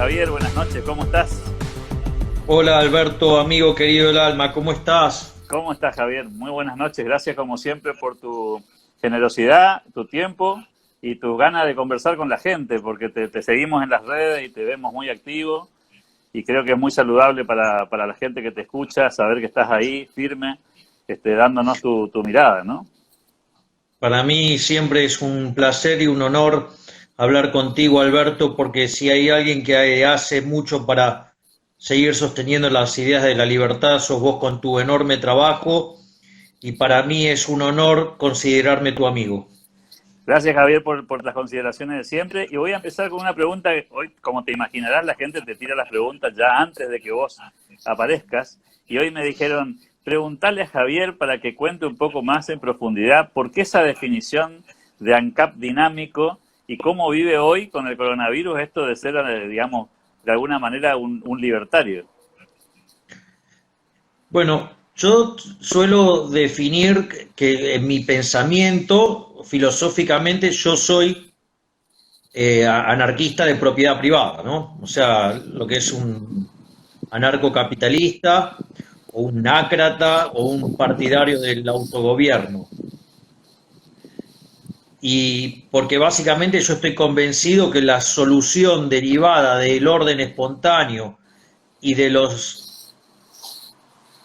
Javier, buenas noches, ¿cómo estás? Hola Alberto, amigo querido del alma, ¿cómo estás? ¿Cómo estás, Javier? Muy buenas noches, gracias como siempre por tu generosidad, tu tiempo y tu ganas de conversar con la gente, porque te seguimos en las redes y te vemos muy activo y creo que es muy saludable para la gente que te escucha saber que estás ahí firme, dándonos tu mirada, ¿no? Para mí siempre es un placer y un honor hablar contigo, Alberto, porque si hay alguien que hace mucho para seguir sosteniendo las ideas de la libertad, sos vos con tu enorme trabajo y para mí es un honor considerarme tu amigo. Gracias, Javier, por las consideraciones de siempre. Y voy a empezar con una pregunta que hoy, como te imaginarás, la gente te tira las preguntas ya antes de que vos aparezcas. Y hoy me dijeron, preguntarle a Javier para que cuente un poco más en profundidad por qué esa definición de ANCAP dinámico y cómo vive hoy con el coronavirus esto de ser, digamos, de alguna manera un libertario. Bueno, yo suelo definir que en mi pensamiento, filosóficamente, yo soy anarquista de propiedad privada, ¿no? O sea, lo que es un anarcocapitalista o un nácrata o un partidario del autogobierno. Y porque básicamente yo estoy convencido que la solución derivada del orden espontáneo y de los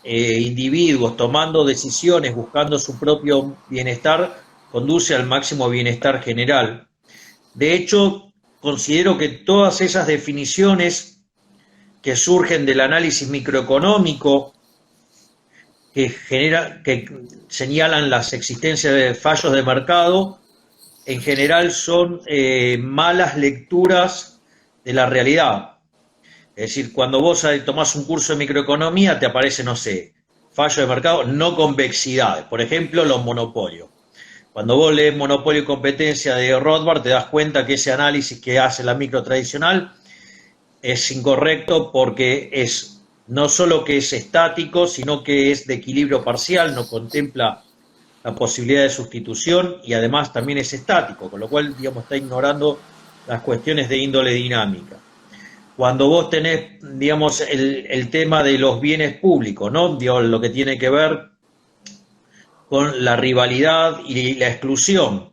individuos tomando decisiones buscando su propio bienestar conduce al máximo bienestar general. De hecho, considero que todas esas definiciones que surgen del análisis microeconómico, que señalan las existencias de fallos de mercado, en general son malas lecturas de la realidad. Es decir, cuando vos tomás un curso de microeconomía, te aparece, no sé, fallo de mercado, no convexidades. Por ejemplo, los monopolios. Cuando vos lees Monopolio y Competencia de Rothbard, te das cuenta que ese análisis que hace la micro tradicional es incorrecto porque es no solo que es estático, sino que es de equilibrio parcial, no contempla la posibilidad de sustitución y además también es estático, con lo cual, digamos, está ignorando las cuestiones de índole dinámica. Cuando vos tenés, digamos, el tema de los bienes públicos, ¿no? Digo, lo que tiene que ver con la rivalidad y la exclusión.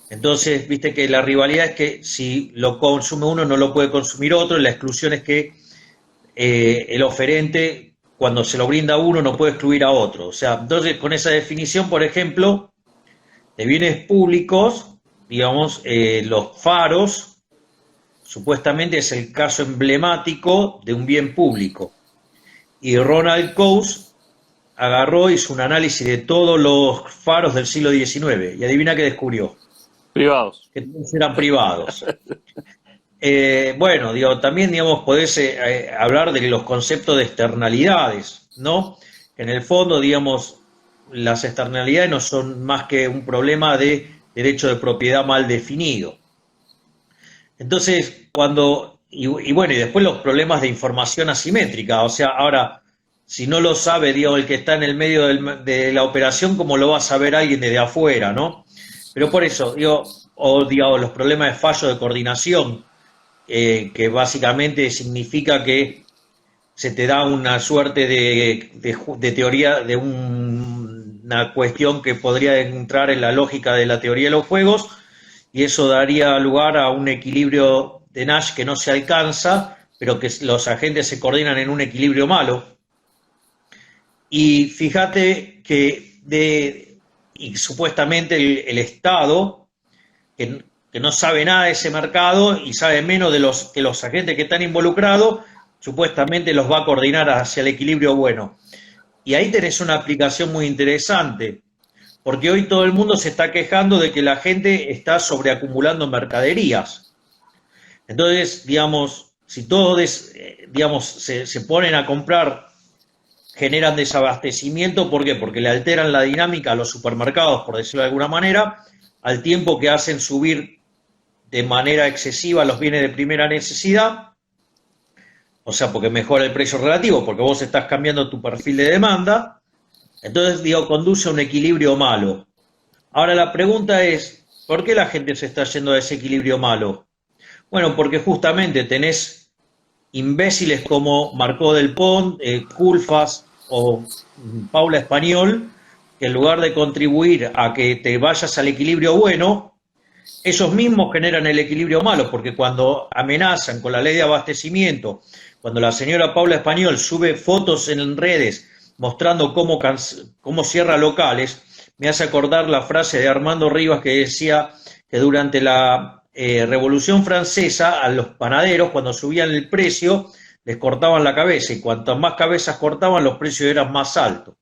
Entonces, viste que la rivalidad es que si lo consume uno no lo puede consumir otro, y la exclusión es que el oferente, cuando se lo brinda a uno, no puede excluir a otro. O sea, entonces con esa definición, por ejemplo, de bienes públicos, digamos, los faros, supuestamente es el caso emblemático de un bien público. Y Ronald Coase agarró, hizo un análisis de todos los faros del siglo XIX y adivina qué descubrió, Privados. que todos eran privados. Bueno, digo, también, digamos, podés hablar de los conceptos de externalidades, ¿no? En el fondo, digamos, las externalidades no son más que un problema de derecho de propiedad mal definido. Entonces, y bueno, y después los problemas de información asimétrica, o sea, ahora, si no lo sabe, digo, el que está en el medio de la operación, ¿cómo lo va a saber alguien desde afuera, no? Pero por eso, digo, o digamos, los problemas de fallo de coordinación, que básicamente significa que se te da una suerte de teoría, de una cuestión que podría entrar en la lógica de la teoría de los juegos, y eso daría lugar a un equilibrio de Nash que no se alcanza, pero que los agentes se coordinan en un equilibrio malo. Y fíjate que y supuestamente el Estado, que no sabe nada de ese mercado y sabe menos de que los agentes que están involucrados, supuestamente los va a coordinar hacia el equilibrio bueno. Y ahí tenés una aplicación muy interesante, porque hoy todo el mundo se está quejando de que la gente está sobreacumulando mercaderías. Entonces, digamos, si todos, digamos, se ponen a comprar, generan desabastecimiento, ¿por qué? Porque le alteran la dinámica a los supermercados, por decirlo de alguna manera, al tiempo que hacen subir de manera excesiva los bienes de primera necesidad, o sea, porque mejora el precio relativo, porque vos estás cambiando tu perfil de demanda, entonces, digo, conduce a un equilibrio malo. Ahora la pregunta es, ¿por qué la gente se está yendo a ese equilibrio malo? Bueno, porque justamente tenés imbéciles como Marcó del Pont, Culfas o Paula Español, que en lugar de contribuir a que te vayas al equilibrio bueno, ellos mismos generan el equilibrio malo, porque cuando amenazan con la ley de abastecimiento, cuando la señora Paula Español sube fotos en redes mostrando cómo cierra locales, me hace acordar la frase de Armando Rivas que decía que durante la Revolución Francesa a los panaderos, cuando subían el precio, les cortaban la cabeza, y cuantas más cabezas cortaban, los precios eran más altos.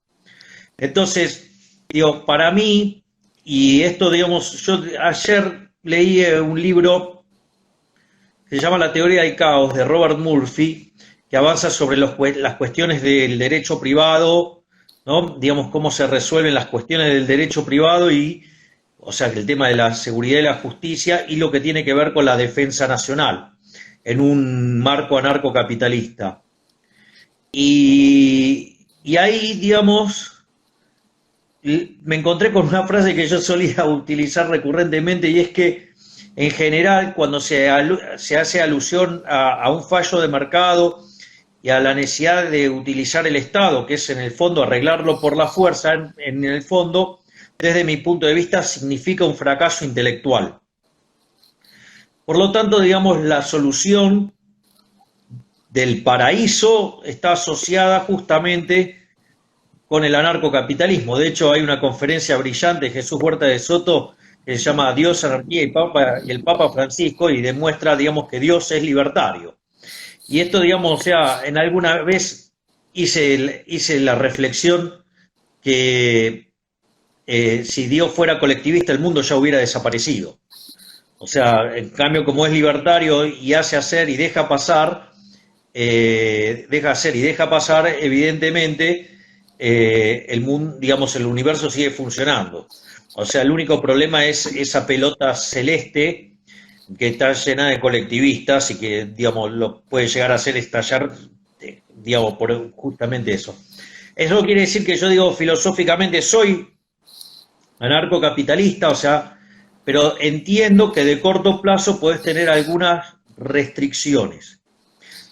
Entonces, digo, para mí, y esto, digamos, yo ayer leí un libro que se llama La teoría del caos, de Robert Murphy, que avanza sobre las cuestiones del derecho privado, ¿no? Digamos, cómo se resuelven las cuestiones del derecho privado y, o sea, que el tema de la seguridad y la justicia y lo que tiene que ver con la defensa nacional en un marco anarcocapitalista. Y ahí, digamos, me encontré con una frase que yo solía utilizar recurrentemente, y es que en general cuando se hace alusión a un fallo de mercado y a la necesidad de utilizar el Estado, que es en el fondo arreglarlo por la fuerza, en el fondo, desde mi punto de vista, significa un fracaso intelectual. Por lo tanto, digamos, la solución del paraíso está asociada justamente con el anarcocapitalismo. De hecho, hay una conferencia brillante de Jesús Huerta de Soto que se llama Dios, Anarquía y el Papa Francisco, y demuestra, digamos, que Dios es libertario. Y esto, digamos, o sea, en alguna vez hice la reflexión que si Dios fuera colectivista, el mundo ya hubiera desaparecido. O sea, en cambio, como es libertario y hace hacer y deja pasar, deja hacer y deja pasar, evidentemente, el mundo, digamos, el universo sigue funcionando. O sea, el único problema es esa pelota celeste que está llena de colectivistas y que, digamos, lo puede llegar a hacer estallar, digamos, por justamente eso. Eso quiere decir que yo digo filosóficamente soy anarcocapitalista, o sea, pero entiendo que de corto plazo puedes tener algunas restricciones.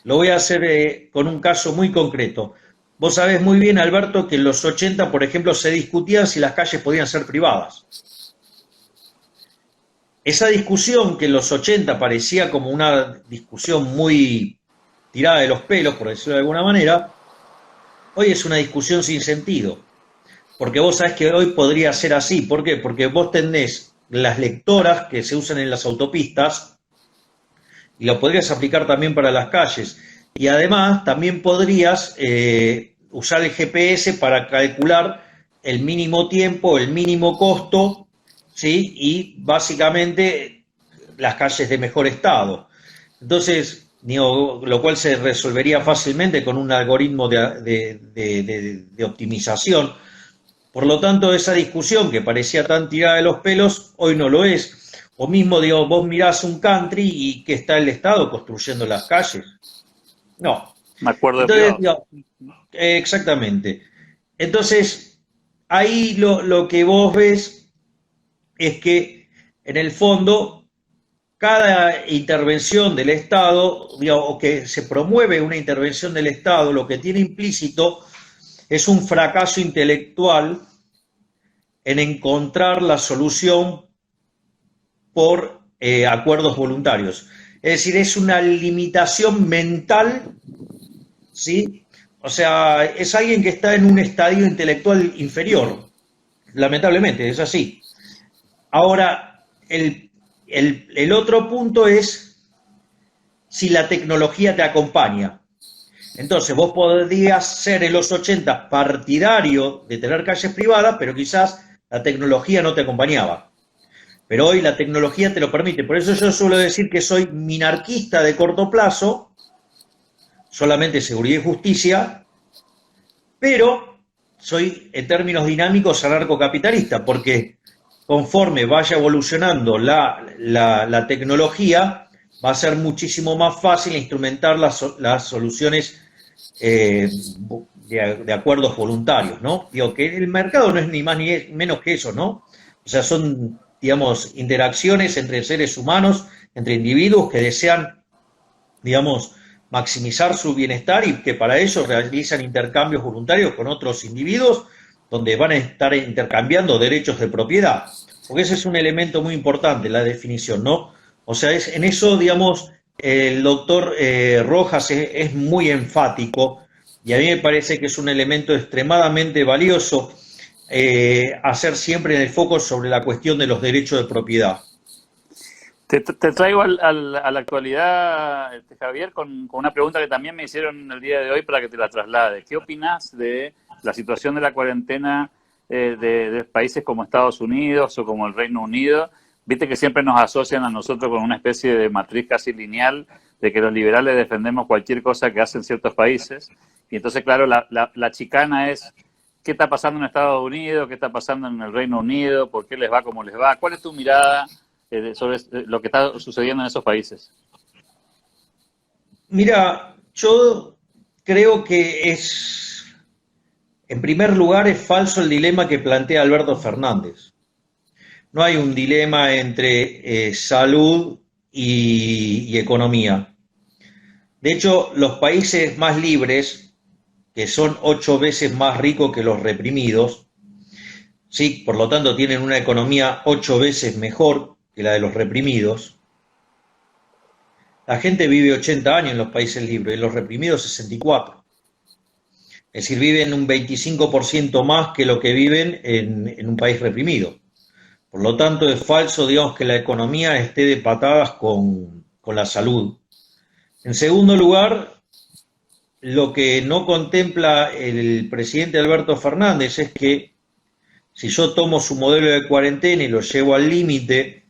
Lo voy a hacer con un caso muy concreto. Vos sabés muy bien, Alberto, que en los 80, por ejemplo, se discutía si las calles podían ser privadas. Esa discusión, que en los 80 parecía como una discusión muy tirada de los pelos, por decirlo de alguna manera, hoy es una discusión sin sentido. Porque vos sabés que hoy podría ser así. ¿Por qué? Porque vos tenés las lectoras que se usan en las autopistas y lo podrías aplicar también para las calles. Y además también podrías usar el GPS para calcular el mínimo tiempo, el mínimo costo, ¿sí? Y básicamente las calles de mejor estado. Entonces, digo, lo cual se resolvería fácilmente con un algoritmo de optimización. Por lo tanto, esa discusión que parecía tan tirada de los pelos, hoy no lo es. O mismo, digo, vos mirás un country y que está el Estado construyendo las calles. No. Me acuerdo. Entonces, digo, exactamente. Entonces, ahí lo que vos ves es que, en el fondo, cada intervención del Estado, digamos, o que se promueve una intervención del Estado, lo que tiene implícito es un fracaso intelectual en encontrar la solución por acuerdos voluntarios. Es decir, es una limitación mental, ¿sí? O sea, es alguien que está en un estadio intelectual inferior, lamentablemente, es así. Ahora, el otro punto es si la tecnología te acompaña. Entonces, vos podrías ser en los 80 partidario de tener calles privadas, pero quizás la tecnología no te acompañaba. Pero hoy la tecnología te lo permite. Por eso yo suelo decir que soy minarquista de corto plazo, solamente seguridad y justicia, pero soy, en términos dinámicos, anarcocapitalista, porque conforme vaya evolucionando la tecnología, va a ser muchísimo más fácil instrumentar las soluciones de acuerdos voluntarios, ¿no? Digo, que el mercado no es ni más ni menos que eso, ¿no? O sea, son, digamos, interacciones entre seres humanos, entre individuos que desean, digamos, maximizar su bienestar y que para ello realizan intercambios voluntarios con otros individuos donde van a estar intercambiando derechos de propiedad. Porque ese es un elemento muy importante, la definición, ¿no? O sea, en eso, digamos, el doctor Rojas es muy enfático y a mí me parece que es un elemento extremadamente valioso hacer siempre en el foco sobre la cuestión de los derechos de propiedad. Te traigo a la actualidad, Javier, con una pregunta que también me hicieron el día de hoy para que te la traslade. ¿Qué opinas de la situación de la cuarentena de países como Estados Unidos o como el Reino Unido? Viste que siempre nos asocian a nosotros con una especie de matriz casi lineal de que los liberales defendemos cualquier cosa que hacen ciertos países. Y entonces, claro, la chicana es ¿qué está pasando en Estados Unidos? ¿Qué está pasando en el Reino Unido? ¿Por qué les va como les va? ¿Cuál es tu mirada sobre lo que está sucediendo en esos países? Mira, yo creo que en primer lugar, es falso el dilema que plantea Alberto Fernández. No hay un dilema entre salud y economía. De hecho, los países más libres, que son 8 veces más ricos que los reprimidos, sí, por lo tanto tienen una economía 8 veces mejor que la de los reprimidos. La gente vive 80 años en los países libres y los reprimidos 64. Es decir, viven un 25% más que lo que viven en un país reprimido. Por lo tanto, es falso, digamos, que la economía esté de patadas con la salud. En segundo lugar, lo que no contempla el presidente Alberto Fernández es que si yo tomo su modelo de cuarentena y lo llevo al límite,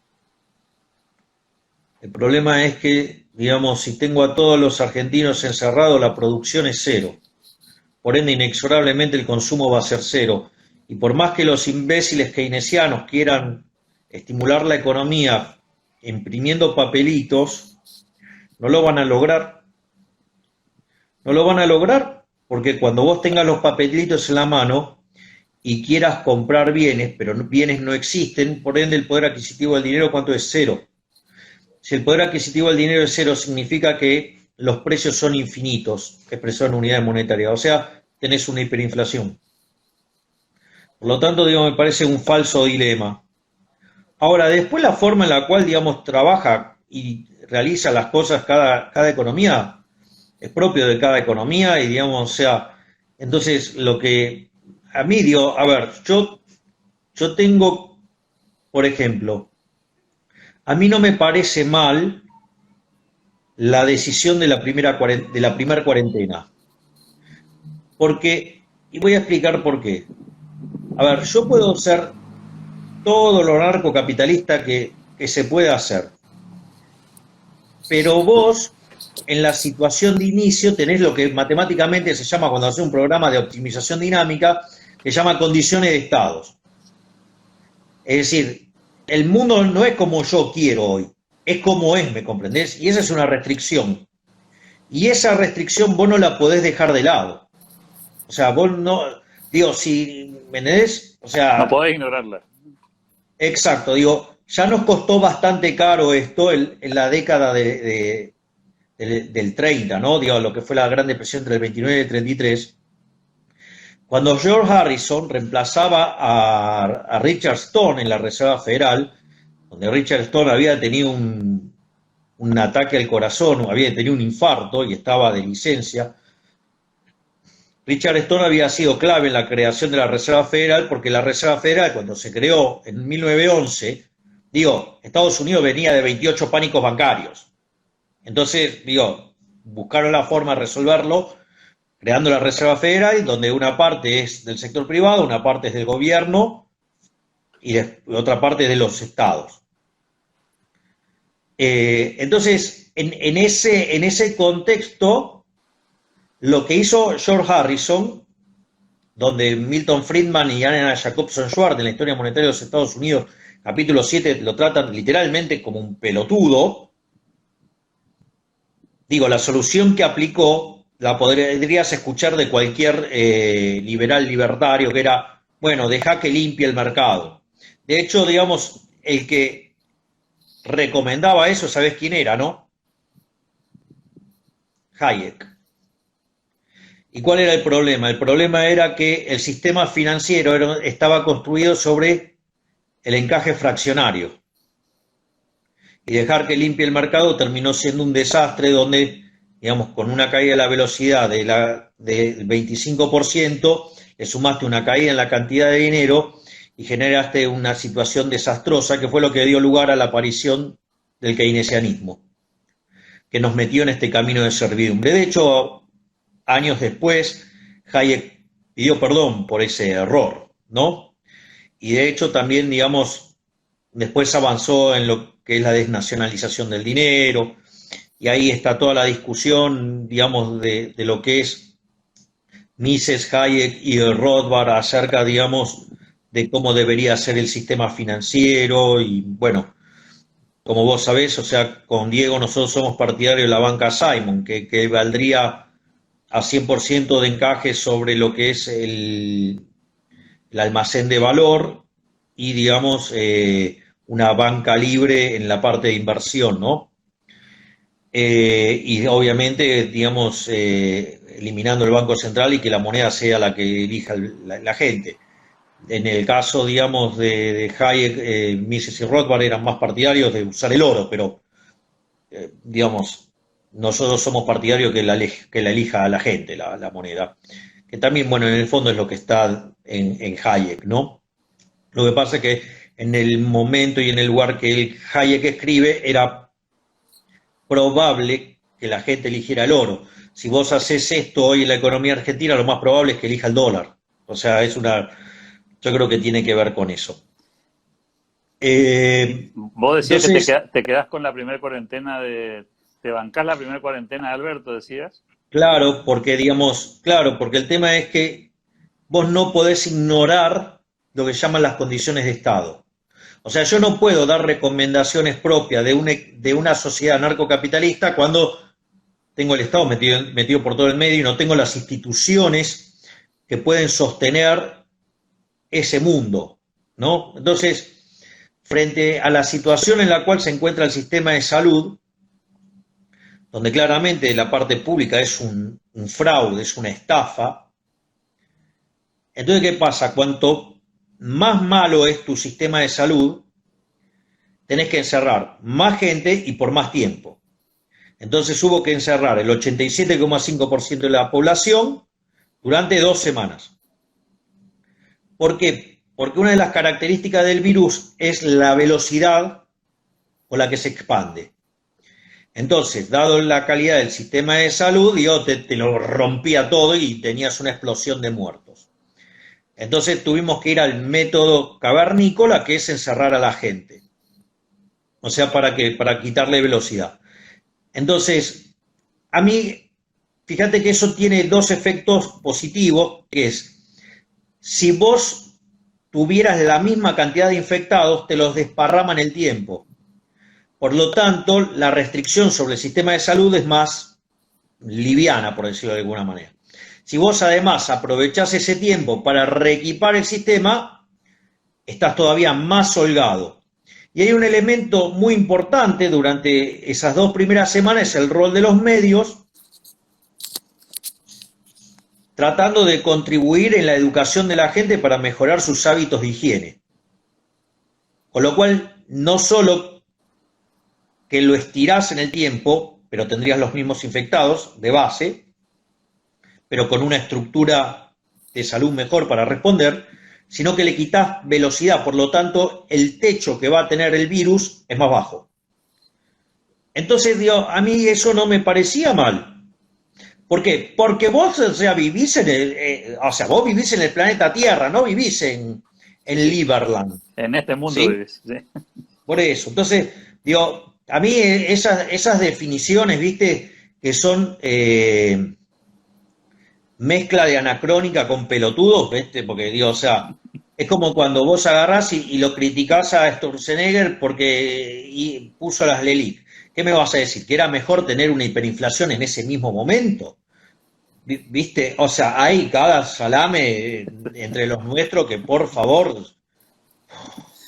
el problema es que, digamos, si tengo a todos los argentinos encerrados, la producción es cero. Por ende, inexorablemente el consumo va a ser cero. Y por más que los imbéciles keynesianos quieran estimular la economía imprimiendo papelitos, no lo van a lograr. No lo van a lograr porque cuando vos tengas los papelitos en la mano y quieras comprar bienes, pero bienes no existen, por ende el poder adquisitivo del dinero, ¿cuánto es? Cero. Si el poder adquisitivo del dinero es cero, significa que los precios son infinitos, expresado en unidades monetarias, o sea, tenés una hiperinflación. Por lo tanto, digamos, me parece un falso dilema. Ahora, después la forma en la cual, digamos, trabaja y realiza las cosas cada economía es propio de cada economía y, digamos, o sea, entonces lo que a mí, digo, a ver, yo tengo, por ejemplo, a mí no me parece mal la decisión de la primera cuarentena. Porque, y voy a explicar por qué. A ver, yo puedo ser todo lo narcocapitalista que se pueda hacer. Pero vos, en la situación de inicio, tenés lo que matemáticamente se llama, cuando haces un programa de optimización dinámica, que se llama condiciones de estados. Es decir, el mundo no es como yo quiero hoy, es como es, ¿me comprendés? Y esa es una restricción. Y esa restricción vos no la podés dejar de lado. O sea, vos no, digo, si, ¿me entendés? O sea... No podés ignorarla. Exacto, digo, ya nos costó bastante caro esto en la década del 30, ¿no? Digo, lo que fue la Gran Depresión entre el 29 y el 33. Cuando George Harrison reemplazaba a Richard Stone en la Reserva Federal, donde Richard Stone había tenido un ataque al corazón, había tenido un infarto y estaba de licencia, Richard Stone había sido clave en la creación de la Reserva Federal, porque la Reserva Federal, cuando se creó en 1911, digo, Estados Unidos venía de 28 pánicos bancarios. Entonces, digo, buscaron la forma de resolverlo creando la Reserva Federal, donde una parte es del sector privado, una parte es del gobierno y otra parte de los estados. Entonces, en ese contexto, lo que hizo George Harrison, donde Milton Friedman y Anna Jacobson Schwartz en la historia monetaria de los Estados Unidos, capítulo 7, lo tratan literalmente como un pelotudo. Digo, la solución que aplicó la podrías escuchar de cualquier liberal libertario, que era, bueno, deja que limpie el mercado. De hecho, digamos, el que recomendaba eso, ¿sabés quién era, no? Hayek. ¿Y cuál era el problema? El problema era que el sistema financiero estaba construido sobre el encaje fraccionario. Y dejar que limpie el mercado terminó siendo un desastre donde, digamos, con una caída de la velocidad del 25%, le sumaste una caída en la cantidad de dinero y generaste una situación desastrosa que fue lo que dio lugar a la aparición del keynesianismo, que nos metió en este camino de servidumbre. De hecho, años después, Hayek pidió perdón por ese error, ¿no? Y de hecho también, digamos, después avanzó en lo que es la desnacionalización del dinero, y ahí está toda la discusión, digamos, de lo que es Mises, Hayek y Rothbard acerca, digamos, de cómo debería ser el sistema financiero. Y bueno, como vos sabés, o sea, con Diego nosotros somos partidarios de la banca Simon, que valdría a 100% de encaje sobre lo que es el almacén de valor y, digamos, una banca libre en la parte de inversión, ¿no? Y obviamente, digamos, eliminando el Banco Central y que la moneda sea la que elija la gente. En el caso, digamos, de Hayek, Mises y Rothbard eran más partidarios de usar el oro, pero, digamos, nosotros somos partidarios que la elija a la gente, la moneda. Que también, bueno, en el fondo es lo que está en Hayek, ¿no? Lo que pasa es que en el momento y en el lugar que Hayek escribe era probable que la gente eligiera el oro. Si vos haces esto hoy en la economía argentina, lo más probable es que elija el dólar. O sea, yo creo que tiene que ver con eso. Vos decías entonces, que te quedás con la primera cuarentena ¿te bancás la primera cuarentena de Alberto, decías? Claro, porque el tema es que vos no podés ignorar lo que llaman las condiciones de Estado. O sea, yo no puedo dar recomendaciones propias de una sociedad narcocapitalista cuando tengo el Estado metido por todo el medio y no tengo las instituciones que pueden sostener ese mundo, ¿no? Entonces, frente a la situación en la cual se encuentra el sistema de salud, donde claramente la parte pública es un fraude, es una estafa, entonces, ¿qué pasa? Cuanto más malo es tu sistema de salud, tenés que encerrar más gente y por más tiempo. Entonces hubo que encerrar el 87,5% de la población durante 2 semanas. ¿Por qué? Porque una de las características del virus es la velocidad con la que se expande. Entonces, dado la calidad del sistema de salud, te lo rompía todo y tenías una explosión de muertos. Entonces tuvimos que ir al método cavernícola, que es encerrar a la gente. O sea, para quitarle velocidad. Entonces, a mí, fíjate que eso tiene 2 efectos positivos, que es, si vos tuvieras la misma cantidad de infectados, te los desparraman el tiempo. Por lo tanto, la restricción sobre el sistema de salud es más liviana, por decirlo de alguna manera. Si vos además aprovechás ese tiempo para reequipar el sistema, estás todavía más holgado. Y hay un elemento muy importante durante esas 2 primeras semanas, es el rol de los medios, tratando de contribuir en la educación de la gente para mejorar sus hábitos de higiene. Con lo cual, no solo que lo estirás en el tiempo, pero tendrías los mismos infectados de base, pero con una estructura de salud mejor para responder, sino que le quitas velocidad, por lo tanto, el techo que va a tener el virus es más bajo. Entonces, a mí eso no me parecía mal. ¿Por qué? Porque vos, o sea, vos vivís en el planeta Tierra, no vivís en Liberland. En este mundo, ¿sí? Vivís, sí. Por eso. Entonces, a mí esas definiciones, viste, que son mezcla de anacrónica con pelotudos, ¿viste? Porque, o sea, es como cuando vos agarrás y lo criticás a Sturzenegger porque puso las LELIC. ¿Qué me vas a decir? ¿Que era mejor tener una hiperinflación en ese mismo momento? ¿Viste? O sea, hay cada salame entre los nuestros que, por favor...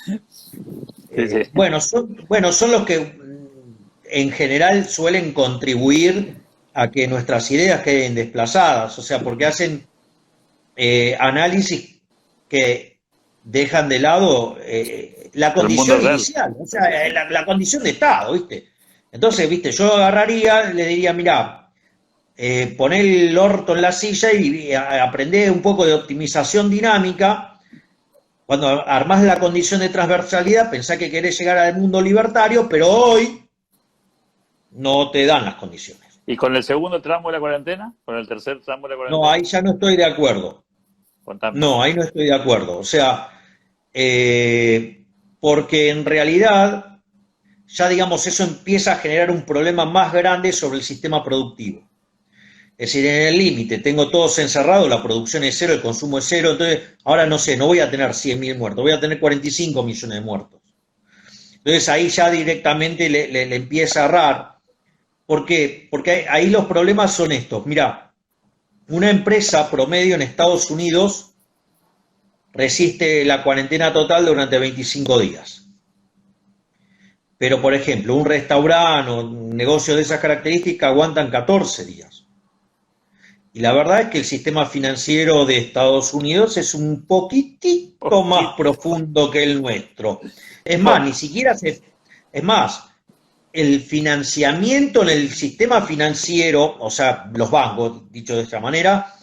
Sí. Bueno, son los que en general suelen contribuir a que nuestras ideas queden desplazadas, o sea, porque hacen análisis que dejan de lado la El mundo condición real. inicial, o sea, la condición de Estado, ¿viste? Entonces, ¿viste? Yo agarraría, le diría, mirá, poné el orto en la silla y aprendé un poco de optimización dinámica. Cuando armás la condición de transversalidad, pensá que querés llegar al mundo libertario, pero hoy no te dan las condiciones. ¿Y con el segundo tramo de la cuarentena? ¿Con el tercer tramo de la No, cuarentena? ahí ya no estoy de acuerdo. Contame. No, ahí no estoy de acuerdo. O sea, porque en realidad ya digamos eso empieza a generar un problema más grande sobre el sistema productivo. Es decir, en el límite, tengo todos encerrados, la producción es cero, el consumo es cero, entonces ahora no sé, no voy a tener 100.000 muertos, voy a tener 45 millones de muertos. Entonces ahí ya directamente le empieza a errar. ¿Por qué? Porque ahí los problemas son estos. Mirá, una empresa promedio en Estados Unidos resiste la cuarentena total durante 25 días. Pero, por ejemplo, un restaurante o un negocio de esas características aguantan 14 días. Y la verdad es que el sistema financiero de Estados Unidos es un poquitito más profundo que el nuestro. Es más, ni siquiera se... Es más, el financiamiento en el sistema financiero, o sea, los bancos, dicho de esta manera,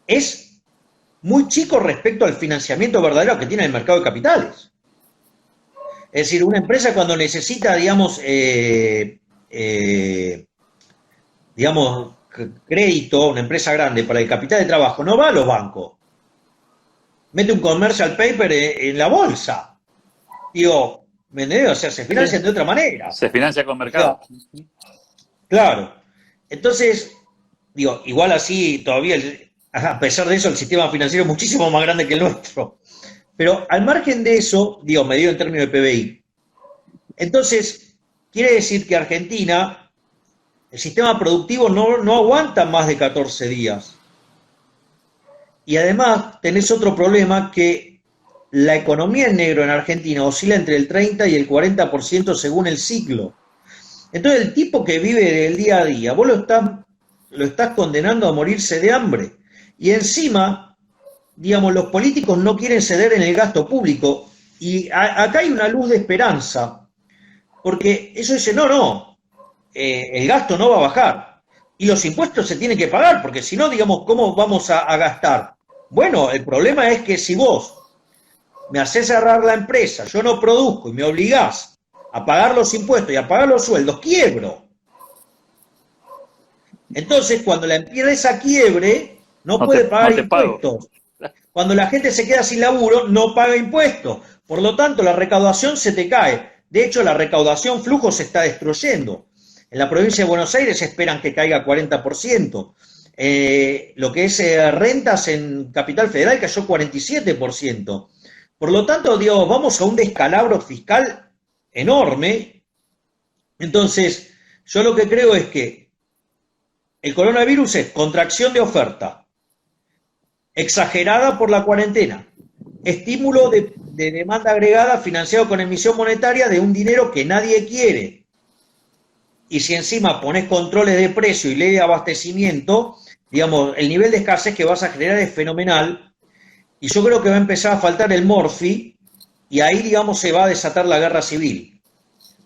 es muy chico respecto al financiamiento verdadero que tiene el mercado de capitales. Es decir, una empresa cuando necesita, digamos, crédito, una empresa grande para el capital de trabajo, no va a los bancos. Mete un commercial paper en la bolsa. Digo, ¿me entendés? O sea, se financian de otra manera. Se financia con mercado. O sea, claro. Entonces, digo, igual así todavía, a pesar de eso, el sistema financiero es muchísimo más grande que el nuestro. Pero al margen de eso, digo, medido en términos de PBI. Entonces, quiere decir que Argentina, el sistema productivo no aguanta más de 14 días. Y además tenés otro problema, que la economía en negro en Argentina oscila entre el 30 y el 40% según el ciclo. Entonces el tipo que vive del día a día, vos lo estás condenando a morirse de hambre. Y encima, digamos, los políticos no quieren ceder en el gasto público. Y acá hay una luz de esperanza, porque ellos dicen, no, el gasto no va a bajar. Y los impuestos se tienen que pagar, porque si no, digamos, ¿cómo vamos a gastar? Bueno, el problema es que si vos me haces cerrar la empresa, yo no produzco y me obligás a pagar los impuestos y a pagar los sueldos, quiebro. Entonces, cuando la empresa quiebre, no puede pagar impuestos. Cuando la gente se queda sin laburo, no paga impuestos. Por lo tanto, la recaudación se te cae. De hecho, la recaudación flujo se está destruyendo. En la provincia de Buenos Aires esperan que caiga 40%. Lo que es rentas en Capital Federal cayó 47%. Por lo tanto, digo, vamos a un descalabro fiscal enorme. Entonces, yo lo que creo es que el coronavirus es contracción de oferta, exagerada por la cuarentena, estímulo de demanda agregada financiado con emisión monetaria de un dinero que nadie quiere. Y si encima pones controles de precio y ley de abastecimiento, digamos, el nivel de escasez que vas a generar es fenomenal. Y yo creo que va a empezar a faltar el morfi, y ahí, digamos, se va a desatar la guerra civil.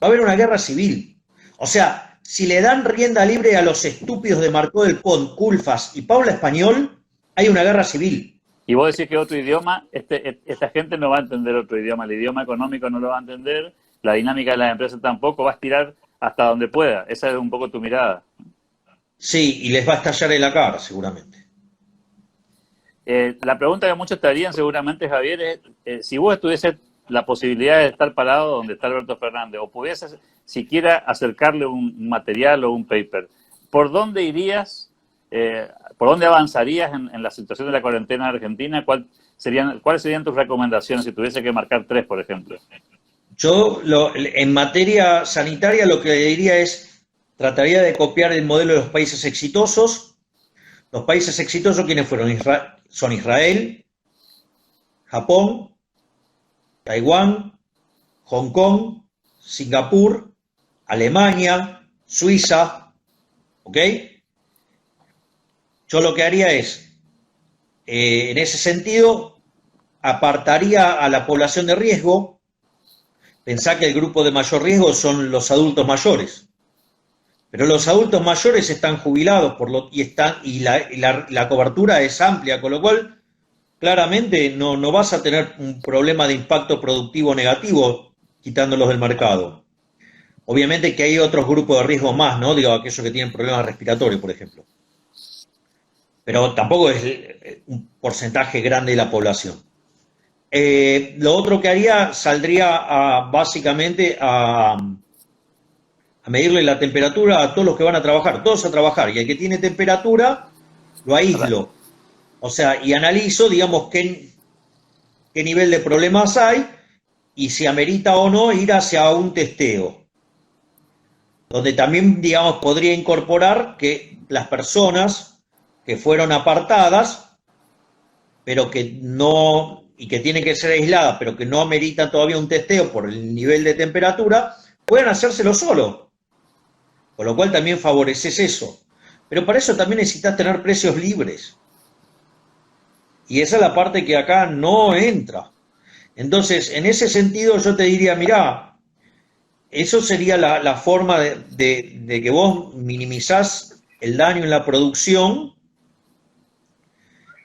Va a haber una guerra civil. O sea, si le dan rienda libre a los estúpidos de Marcó del Pont, Culfas y Paula Español, hay una guerra civil. Y vos decís que otro idioma, esta gente no va a entender otro idioma, el idioma económico no lo va a entender, la dinámica de las empresas tampoco, va a aspirar hasta donde pueda. Esa es un poco tu mirada. Sí, y les va a estallar en la cara, seguramente. La pregunta que muchos te harían seguramente, Javier, es si vos tuvieses la posibilidad de estar parado donde está Alberto Fernández, o pudieses siquiera acercarle un material o un paper, ¿por dónde irías? ¿Por dónde avanzarías en la situación de la cuarentena en Argentina? ¿Cuáles serían tus recomendaciones si tuviese que marcar 3, por ejemplo? Yo, en materia sanitaria, lo que le diría es, trataría de copiar el modelo de los países exitosos. Los países exitosos, ¿quiénes fueron? Son Israel, Japón, Taiwán, Hong Kong, Singapur, Alemania, Suiza, ¿ok? yo lo que haría es, en ese sentido, apartaría a la población de riesgo. Pensá que el grupo de mayor riesgo son los adultos mayores. Pero los adultos mayores están jubilados y la cobertura es amplia, con lo cual claramente no vas a tener un problema de impacto productivo negativo quitándolos del mercado. Obviamente que hay otros grupos de riesgo más, ¿no? Digo, aquellos que tienen problemas respiratorios, por ejemplo. Pero tampoco es un porcentaje grande de la población. Lo otro que haría, saldría básicamente a medirle la temperatura a todos los que van a trabajar, todos a trabajar, y el que tiene temperatura lo aíslo. O sea, y analizo, digamos, qué nivel de problemas hay y si amerita o no ir hacia un testeo. Donde también, digamos, podría incorporar que las personas que fueron apartadas, pero que no, y que tienen que ser aisladas, pero que no ameritan todavía un testeo por el nivel de temperatura, puedan hacérselo solo. Con lo cual también favoreces eso. Pero para eso también necesitas tener precios libres. Y esa es la parte que acá no entra. Entonces, en ese sentido yo te diría, mirá, eso sería la forma de que vos minimizás el daño en la producción.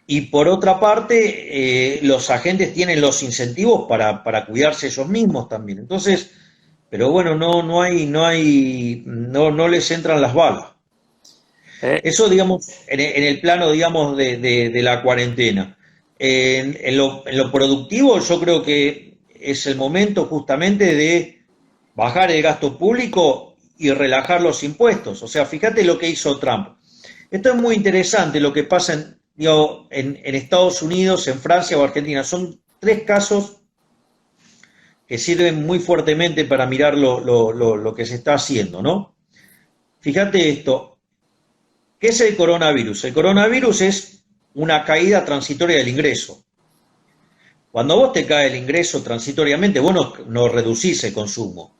Y por otra parte, los agentes tienen los incentivos para cuidarse ellos mismos también. Entonces, pero bueno, no les entran las balas. Eso, digamos, en el plano, digamos, de la cuarentena. En lo productivo, yo creo que es el momento justamente de bajar el gasto público y relajar los impuestos. O sea, fíjate lo que hizo Trump. Esto es muy interesante lo que pasa en Estados Unidos, en Francia o Argentina. Son 3 casos que sirven muy fuertemente para mirar lo que se está haciendo, ¿no? Fíjate esto. ¿Qué es el coronavirus? El coronavirus es una caída transitoria del ingreso. Cuando vos te cae el ingreso transitoriamente, vos no reducís el consumo.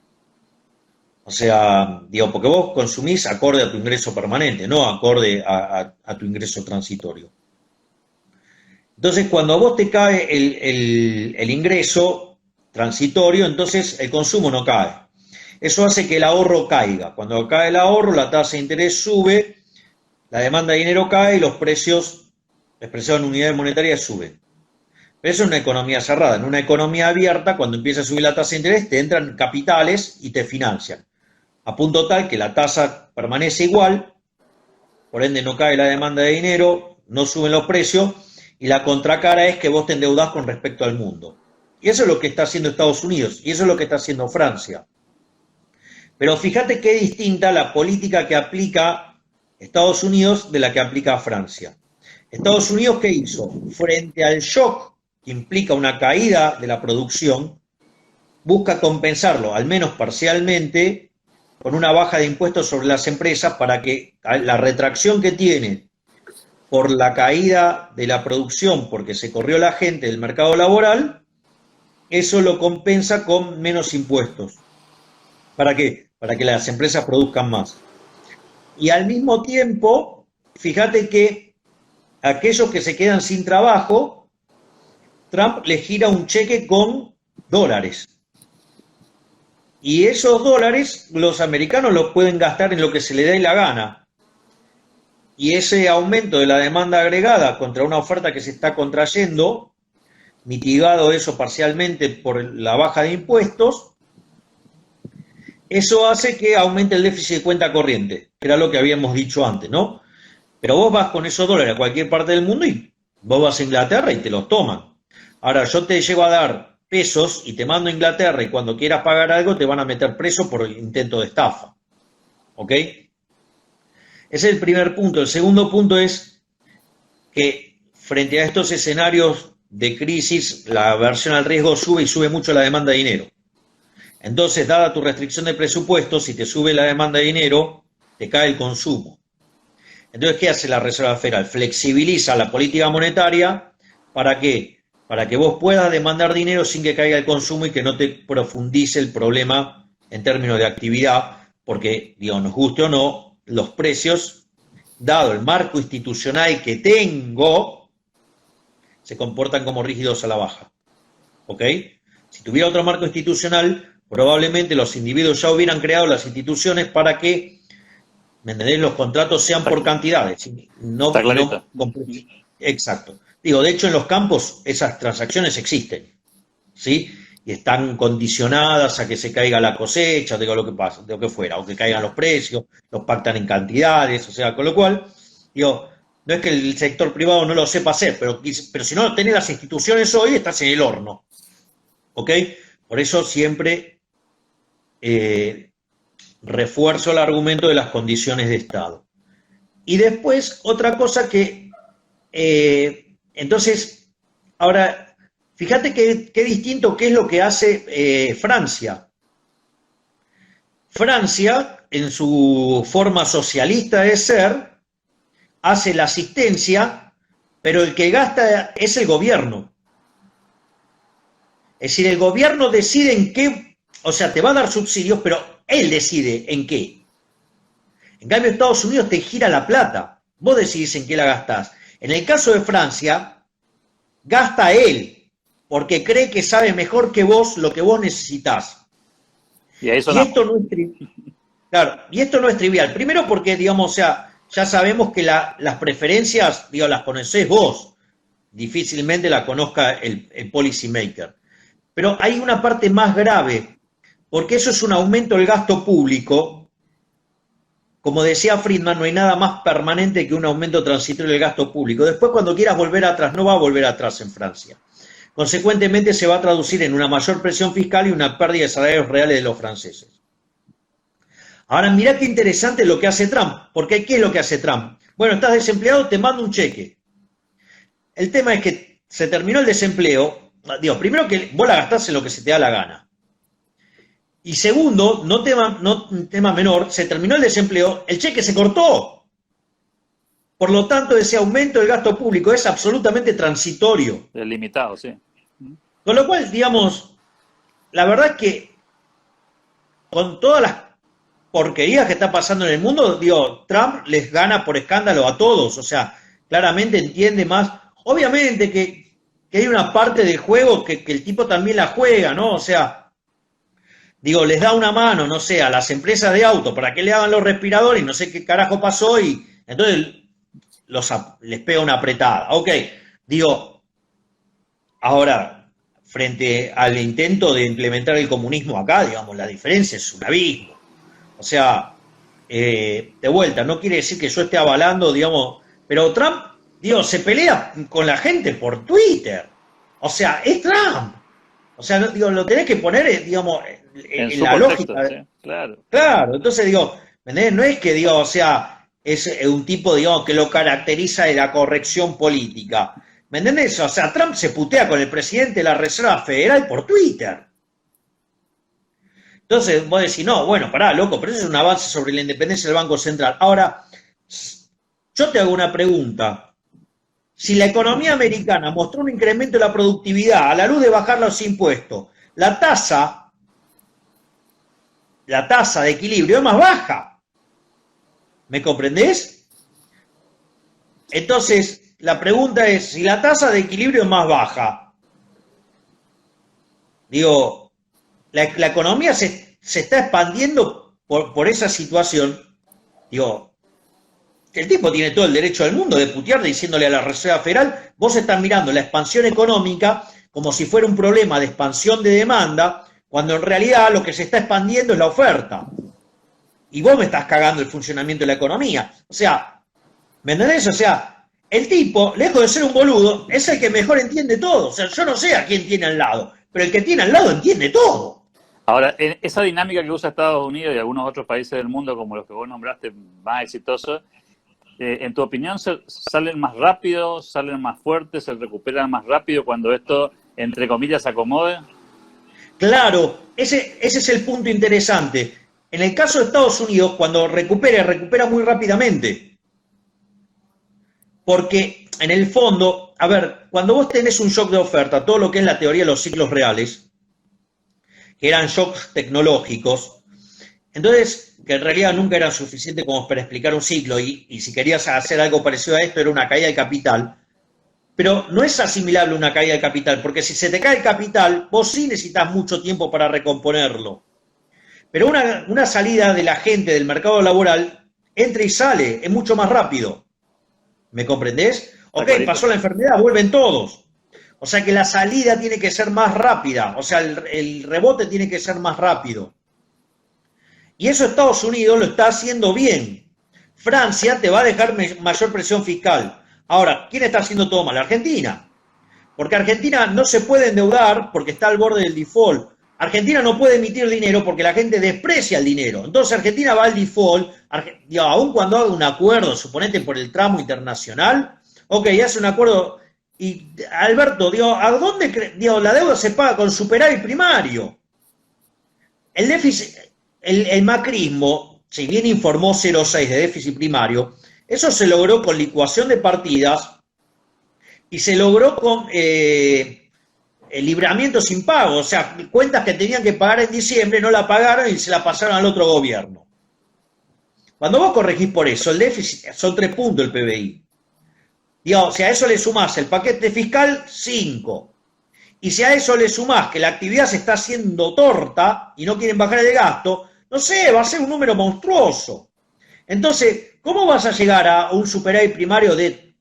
O sea, digo, porque vos consumís acorde a tu ingreso permanente, no acorde a tu ingreso transitorio. Entonces, cuando a vos te cae el ingreso transitorio, entonces el consumo no cae. Eso hace que el ahorro caiga. Cuando cae el ahorro, la tasa de interés sube, la demanda de dinero cae y los precios, expresados en unidades monetarias, suben. Pero eso es una economía cerrada. En una economía abierta, cuando empieza a subir la tasa de interés, te entran capitales y te financian. A punto tal que la tasa permanece igual, por ende no cae la demanda de dinero, no suben los precios, y la contracara es que vos te endeudás con respecto al mundo. Y eso es lo que está haciendo Estados Unidos, y eso es lo que está haciendo Francia. Pero fíjate qué distinta la política que aplica Estados Unidos de la que aplica Francia. Estados Unidos, ¿qué hizo? Frente al shock que implica una caída de la producción, busca compensarlo, al menos parcialmente, con una baja de impuestos sobre las empresas para que la retracción que tiene por la caída de la producción, porque se corrió la gente del mercado laboral, eso lo compensa con menos impuestos. ¿Para qué? Para que las empresas produzcan más. Y al mismo tiempo, fíjate que aquellos que se quedan sin trabajo, Trump les gira un cheque con dólares. Y esos dólares los americanos los pueden gastar en lo que se les dé la gana. Y ese aumento de la demanda agregada contra una oferta que se está contrayendo, mitigado eso parcialmente por la baja de impuestos, eso hace que aumente el déficit de cuenta corriente, que era lo que habíamos dicho antes, ¿no? Pero vos vas con esos dólares a cualquier parte del mundo y vos vas a Inglaterra y te los toman. Ahora, yo te llevo a dar pesos y te mando a Inglaterra y cuando quieras pagar algo te van a meter preso por el intento de estafa. ¿Ok? Ese es el primer punto. El segundo punto es que frente a estos escenarios de crisis, la aversión al riesgo sube y sube mucho la demanda de dinero. Entonces, dada tu restricción de presupuesto, si te sube la demanda de dinero, te cae el consumo. Entonces, ¿qué hace la Reserva Federal? Flexibiliza la política monetaria. ¿Para qué? Para que vos puedas demandar dinero sin que caiga el consumo y que no te profundice el problema en términos de actividad, porque, digo, nos guste o no, los precios dado el marco institucional que tengo, se comportan como rígidos a la baja. ¿Ok? Si tuviera otro marco institucional, probablemente los individuos ya hubieran creado las instituciones para que, ¿me entendés?, los contratos sean por cantidades. No, Está clarito. Exacto. Digo, de hecho, en los campos esas transacciones existen, ¿sí? Y están condicionadas a que se caiga la cosecha, digo, lo que pasa, de lo que fuera, o que caigan los precios, los pactan en cantidades, o sea, con lo cual, digo, no es que el sector privado no lo sepa hacer, pero si no tenés las instituciones hoy, estás en el horno, ¿ok? Por eso siempre refuerzo el argumento de las condiciones de Estado. Y después, otra cosa que, entonces, ahora, fíjate qué distinto qué es lo que hace Francia. Francia, en su forma socialista de ser, hace la asistencia, pero el que gasta es el gobierno. Es decir, el gobierno decide en qué, o sea, te va a dar subsidios, pero él decide en qué. En cambio, Estados Unidos te gira la plata. Vos decidís en qué la gastás. En el caso de Francia, gasta él, porque cree que sabe mejor que vos lo que vos necesitás. Y esto no es trivial. Claro, y esto no es trivial. Primero porque, digamos, o sea, ya sabemos que las preferencias, digo, las conocés vos. Difícilmente la conozca el policy maker. Pero hay una parte más grave, porque eso es un aumento del gasto público. Como decía Friedman, no hay nada más permanente que un aumento transitorio del gasto público. Después, cuando quieras volver atrás, no va a volver atrás en Francia. Consecuentemente, se va a traducir en una mayor presión fiscal y una pérdida de salarios reales de los franceses. Ahora, mirá qué interesante lo que hace Trump. Porque, ¿qué es lo que hace Trump? Bueno, estás desempleado, te mando un cheque. El tema es que se terminó el desempleo. Digo, primero que vos la gastás en lo que se te da la gana. Y segundo, no tema menor, se terminó el desempleo, el cheque se cortó. Por lo tanto, ese aumento del gasto público es absolutamente transitorio. Es limitado, sí. Con lo cual, digamos, la verdad es que con todas las porquerías que está pasando en el mundo, digo, Trump les gana por escándalo a todos. O sea, claramente entiende más. Obviamente que hay una parte del juego que el tipo también la juega, ¿no? O sea, digo, les da una mano, no sé, a las empresas de auto para que le hagan los respiradores y no sé qué carajo pasó y entonces les pega una apretada. Ok, digo, ahora, frente al intento de implementar el comunismo acá, digamos, la diferencia es un abismo. O sea, de vuelta, no quiere decir que yo esté avalando, digamos, pero Trump, digo, se pelea con la gente por Twitter. O sea, es Trump. O sea, digo, lo tenés que poner, digamos, en la contexto, lógica. Sí, claro. Claro, entonces digo, no es que, digo, o sea, es un tipo, digamos, que lo caracteriza de la corrección política. ¿Me entendés? O sea, Trump se putea con el presidente de la Reserva Federal por Twitter. Entonces vos decís, no, bueno, pará, loco, pero eso es un avance sobre la independencia del Banco Central. Ahora, yo te hago una pregunta. Si la economía americana mostró un incremento de la productividad a la luz de bajar los impuestos, la tasa de equilibrio es más baja. ¿Me comprendés? Entonces, la pregunta es, si la tasa de equilibrio es más baja, digo, la economía se está expandiendo por esa situación, digo, el tipo tiene todo el derecho del mundo de putear diciéndole a la Reserva Federal, vos estás mirando la expansión económica como si fuera un problema de expansión de demanda, cuando en realidad lo que se está expandiendo es la oferta. Y vos me estás cagando el funcionamiento de la economía. O sea, ¿me entendés? O sea, el tipo, lejos de ser un boludo, es el que mejor entiende todo. O sea, yo no sé a quién tiene al lado, pero el que tiene al lado entiende todo. Ahora, esa dinámica que usa Estados Unidos y algunos otros países del mundo, como los que vos nombraste, más exitosos, en tu opinión, ¿salen más rápido, salen más fuertes, se recuperan más rápido cuando esto, entre comillas, se acomode? Claro, ese es el punto interesante. En el caso de Estados Unidos, cuando recupera muy rápidamente. Porque, en el fondo, a ver, cuando vos tenés un shock de oferta, todo lo que es la teoría de los ciclos reales, que eran shocks tecnológicos, Entonces, que en realidad nunca eran suficientes como para explicar un ciclo, y si querías hacer algo parecido a esto, era una caída del capital. Pero no es asimilable una caída del capital, porque si se te cae el capital, vos sí necesitas mucho tiempo para recomponerlo. Pero una salida de la gente del mercado laboral entra y sale, es mucho más rápido. ¿Me comprendés? Ok, pasó la enfermedad, vuelven todos. O sea que la salida tiene que ser más rápida, o sea, el rebote tiene que ser más rápido. Y eso Estados Unidos lo está haciendo bien. Francia te va a dejar mayor presión fiscal. Ahora, ¿quién está haciendo todo mal? Argentina. Porque Argentina no se puede endeudar porque está al borde del default. Argentina no puede emitir dinero porque la gente desprecia el dinero. Entonces Argentina va al default, aun cuando haga un acuerdo, suponete por el tramo internacional, ok, hace un acuerdo. Y Alberto, ¿a dónde la deuda se paga con superávit primario? El déficit, el macrismo, si bien informó 0,6 de déficit primario, eso se logró con licuación de partidas y se logró con el libramiento sin pago, o sea, cuentas que tenían que pagar en diciembre no la pagaron y se la pasaron al otro gobierno. Cuando vos corregís por eso, el déficit son 3 puntos el PBI. Digamos, si a eso le sumás el paquete fiscal, 5. Y si a eso le sumás que la actividad se está haciendo torta y no quieren bajar el gasto, no sé, va a ser un número monstruoso. Entonces, ¿cómo vas a llegar a un superávit primario de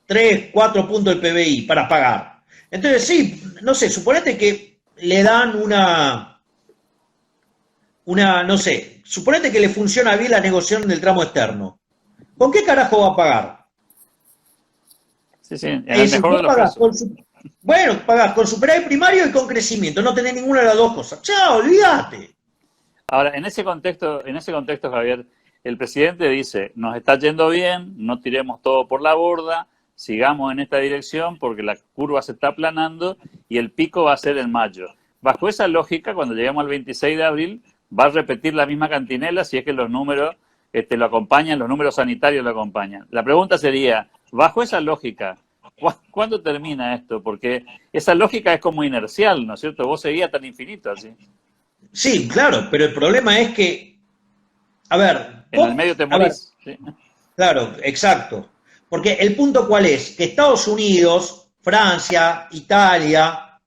3, 4 puntos del PBI para pagar? Entonces, sí, no sé, suponete que le dan no sé, suponete que le funciona bien la negociación del tramo externo. ¿Con qué carajo va a pagar? Sí, en el mejor de los casos. Bueno, pagás con superávit primario y con crecimiento, no tenés ninguna de las dos cosas. Chao, olvídate. Ahora, en ese contexto, Javier, el presidente dice, nos está yendo bien, no tiremos todo por la borda, sigamos en esta dirección porque la curva se está aplanando y el pico va a ser en mayo. Bajo esa lógica, cuando lleguemos al 26 de abril, va a repetir la misma cantinela si es que los números lo acompañan, los números sanitarios lo acompañan. La pregunta sería, bajo esa lógica, ¿cuándo termina esto? Porque esa lógica es como inercial, ¿no es cierto? Vos seguías tan infinito así. Sí, claro, pero el problema es que, a ver... En el medio te morís. ¿Sí? Claro, exacto. Porque el punto cuál es, que Estados Unidos, Francia, Italia,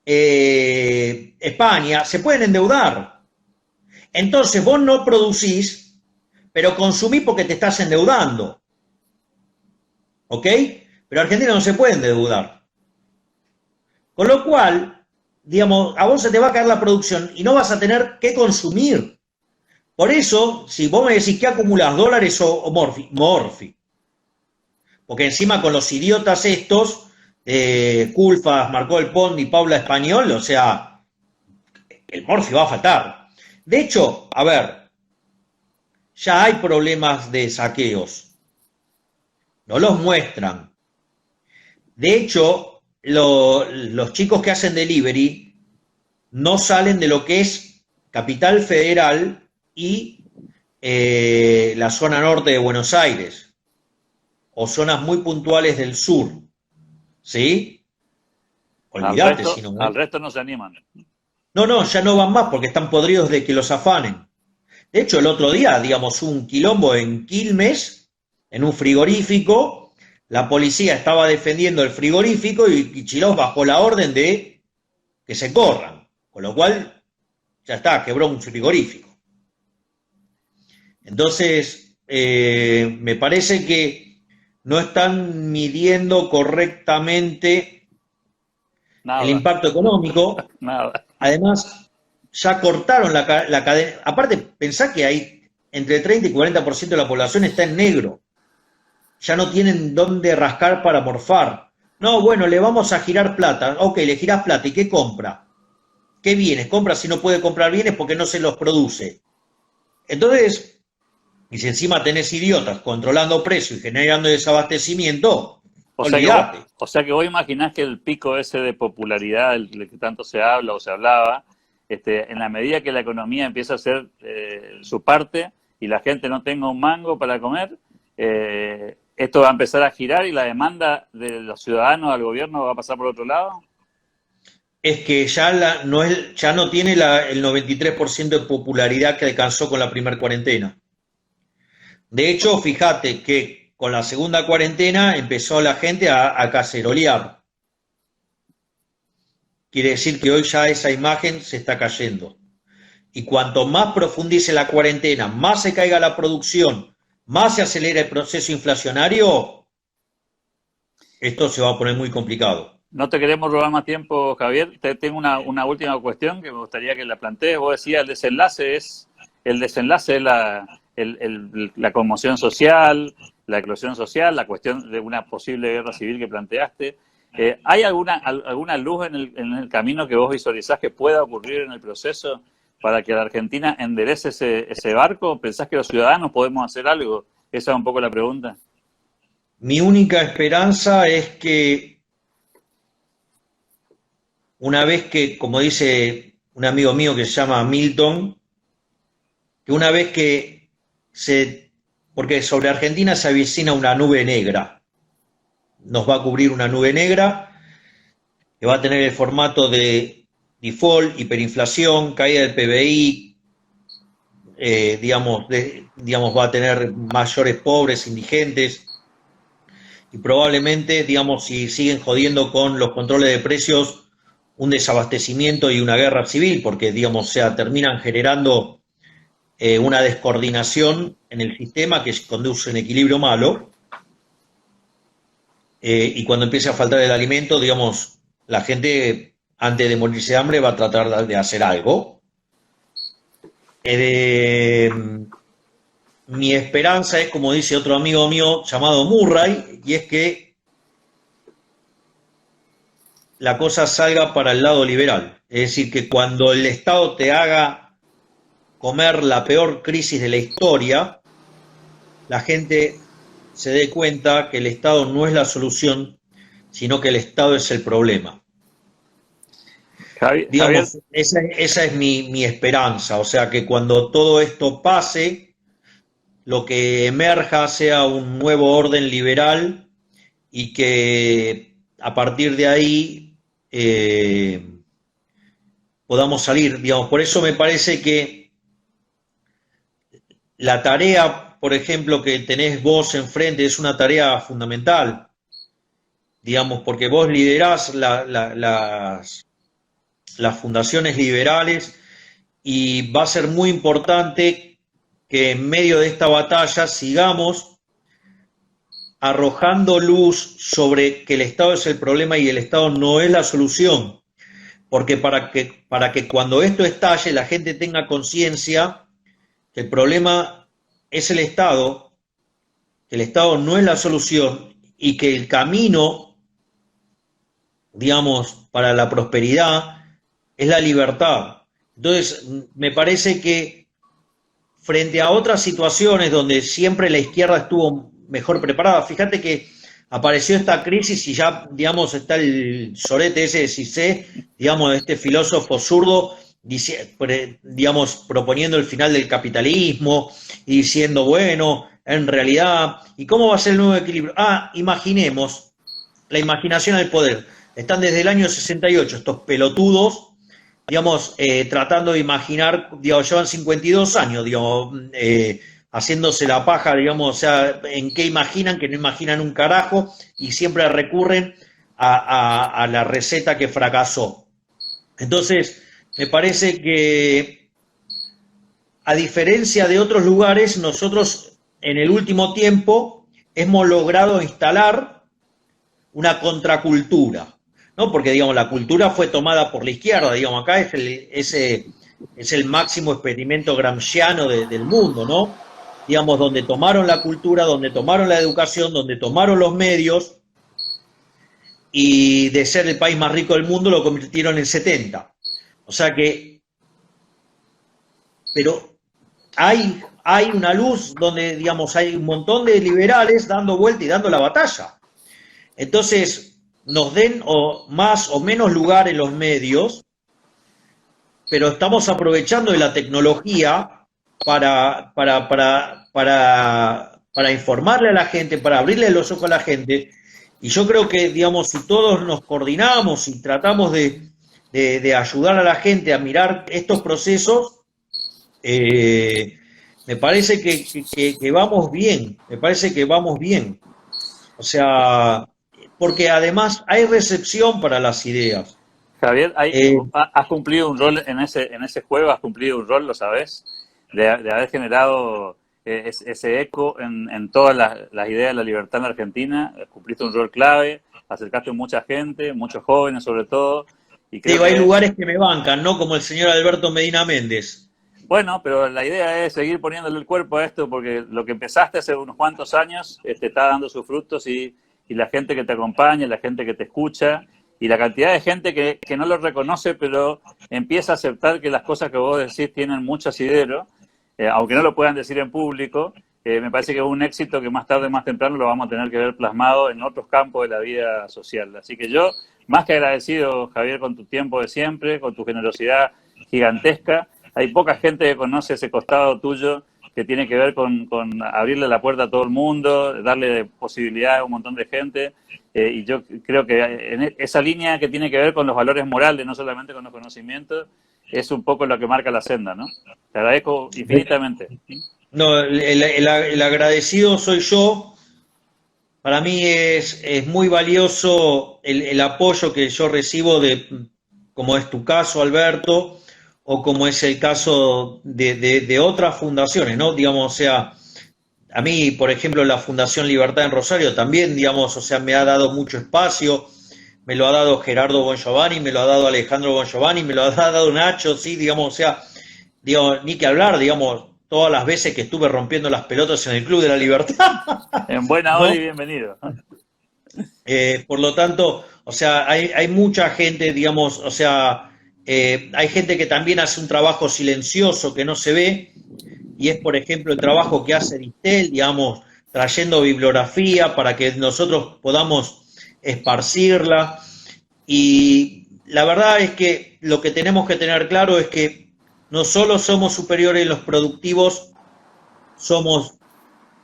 España, se pueden endeudar. Entonces vos no producís, pero consumís porque te estás endeudando. ¿Ok? Pero Argentina no se puede endeudar. Con lo cual, digamos, a vos se te va a caer la producción y no vas a tener que consumir. Por eso, si vos me decís que acumulás dólares o morfi. Porque encima con los idiotas estos, Culfas, Marcó el Pont y Paula Español, o sea, el morfi va a faltar. De hecho, a ver, ya hay problemas de saqueos. No los muestran. De hecho, los chicos que hacen delivery no salen de lo que es Capital Federal y la zona norte de Buenos Aires, o zonas muy puntuales del sur, ¿sí? Olvídate si no. Al resto no se animan. No, ya no van más porque están podridos de que los afanen. De hecho, el otro día, digamos, un quilombo en Quilmes, en un frigorífico, la policía estaba defendiendo el frigorífico y Kicillof bajó la orden de que se corran, con lo cual ya está, quebró un frigorífico. Entonces, me parece que no están midiendo correctamente el impacto económico. Nada. Además, ya cortaron la cadena. Aparte, pensá que hay entre 30 y 40% de la población está en negro. Ya no tienen dónde rascar para morfar. No, bueno, le vamos a girar plata. Ok, le girás plata. ¿Y qué compra? ¿Qué bienes? Compra si no puede comprar bienes porque no se los produce. Entonces, y si encima tenés idiotas controlando precios y generando desabastecimiento, olvídate. O sea que vos imaginás que el pico ese de popularidad del que tanto se habla o se hablaba, en la medida que la economía empieza a hacer su parte y la gente no tenga un mango para comer, esto va a empezar a girar y la demanda de los ciudadanos al gobierno va a pasar por otro lado. es que ya no tiene el 93% de popularidad que alcanzó con la primera cuarentena. De hecho, fíjate que con la segunda cuarentena empezó la gente a cacerolear. Quiere decir que hoy ya esa imagen se está cayendo. Y cuanto más profundice la cuarentena, más se caiga la producción, más se acelera el proceso inflacionario, esto se va a poner muy complicado. No te queremos robar más tiempo, Javier. Tengo una última cuestión que me gustaría que la plantees. Vos decías, el desenlace es la conmoción social, la eclosión social, la cuestión de una posible guerra civil que planteaste. ¿Hay alguna luz en el camino que vos visualizás que pueda ocurrir en el proceso para que la Argentina enderece ese barco? ¿Pensás que los ciudadanos podemos hacer algo? Esa es un poco la pregunta. Mi única esperanza es que una vez que, como dice un amigo mío que se llama Milton, que una vez que porque sobre Argentina se avecina una nube negra, nos va a cubrir una nube negra que va a tener el formato de default, hiperinflación, caída del PBI, va a tener mayores pobres, indigentes, y probablemente, si siguen jodiendo con los controles de precios, un desabastecimiento y una guerra civil, porque, terminan generando una descoordinación en el sistema que conduce a un equilibrio malo, y cuando empiece a faltar el alimento, la gente, antes de morirse de hambre, va a tratar de hacer algo. Mi esperanza es, como dice otro amigo mío llamado Murray, y es que la cosa salga para el lado liberal. Es decir, que cuando el Estado te haga comer la peor crisis de la historia, la gente se dé cuenta que el Estado no es la solución, sino que el Estado es el problema. Javier, esa es mi esperanza. O sea, que cuando todo esto pase, lo que emerja sea un nuevo orden liberal y que a partir de ahí podamos salir. Por eso me parece que la tarea, por ejemplo, que tenés vos enfrente es una tarea fundamental, porque vos liderás las fundaciones liberales y va a ser muy importante que en medio de esta batalla sigamos arrojando luz sobre que el Estado es el problema y el Estado no es la solución, porque para que cuando esto estalle la gente tenga conciencia que el problema es el Estado, que el Estado no es la solución y que el camino, para la prosperidad es la libertad. Entonces, me parece que frente a otras situaciones donde siempre la izquierda estuvo mejor preparada, fíjate que apareció esta crisis y ya, está el sorete ese de Cissé, este filósofo zurdo, proponiendo el final del capitalismo y diciendo, bueno, en realidad, ¿y cómo va a ser el nuevo equilibrio? Imaginemos, la imaginación al poder. Están desde el año 68 estos pelotudos, tratando de imaginar, llevan 52 años, haciéndose la paja, en qué imaginan, que no imaginan un carajo, y siempre recurren a la receta que fracasó. Entonces, me parece que, a diferencia de otros lugares, nosotros en el último tiempo hemos logrado instalar una contracultura, ¿no? Porque, la cultura fue tomada por la izquierda, acá es el máximo experimento gramsciano del mundo, ¿no? Donde tomaron la cultura, donde tomaron la educación, donde tomaron los medios, y de ser el país más rico del mundo lo convirtieron en 70. O sea que, pero hay una luz donde, hay un montón de liberales dando vuelta y dando la batalla. Entonces, nos den más o menos lugar en los medios, pero estamos aprovechando de la tecnología para informarle a la gente, para abrirle los ojos a la gente. Y yo creo que, si todos nos coordinamos y tratamos de de ayudar a la gente a mirar estos procesos, me parece que vamos bien, me parece que vamos bien. O sea, porque además hay recepción para las ideas. Javier, Eh, has cumplido un rol en ese juego, has cumplido un rol, lo sabes, de haber generado ese eco en todas las ideas de la libertad en la Argentina. Cumpliste un rol clave, acercaste a mucha gente, muchos jóvenes sobre todo, y creo digo, hay que, lugares que me bancan, ¿no? Como el señor Alberto Medina Méndez. bueno, pero la idea es seguir poniéndole el cuerpo a esto, porque lo que empezaste hace unos cuantos años está dando sus frutos y la gente que te acompaña, la gente que te escucha, y la cantidad de gente que no lo reconoce, pero empieza a aceptar que las cosas que vos decís tienen mucho asidero, aunque no lo puedan decir en público. Me parece que es un éxito que más tarde, más temprano, lo vamos a tener que ver plasmado en otros campos de la vida social. Así que yo, más que agradecido, Javier, con tu tiempo de siempre, con tu generosidad gigantesca. Hay poca gente que conoce ese costado tuyo que tiene que ver con abrirle la puerta a todo el mundo, darle posibilidades a un montón de gente. Y yo creo que en esa línea que tiene que ver con los valores morales, no solamente con los conocimientos, es un poco lo que marca la senda, ¿no? Te agradezco infinitamente. No, el agradecido soy yo. Para mí es muy valioso el apoyo que yo recibo como es tu caso, Alberto, o como es el caso de otras fundaciones, ¿no? Digamos, o sea, a mí, por ejemplo, la Fundación Libertad en Rosario también, digamos, o sea, me ha dado mucho espacio, me lo ha dado Gerardo Bongiovanni, me lo ha dado Alejandro Bongiovanni, me lo ha dado Nacho, sí, digamos, o sea, digo, ni que hablar, digamos, todas las veces que estuve rompiendo las pelotas en el Club de la Libertad, En buena hora ¿no? y bienvenido. Por lo tanto, o sea, hay mucha gente, digamos, o sea, hay gente que también hace un trabajo silencioso que no se ve, y es, por ejemplo, el trabajo que hace Distel, digamos, trayendo bibliografía para que nosotros podamos esparcirla. Y la verdad es que lo que tenemos que tener claro es que no solo somos superiores en los productivos, somos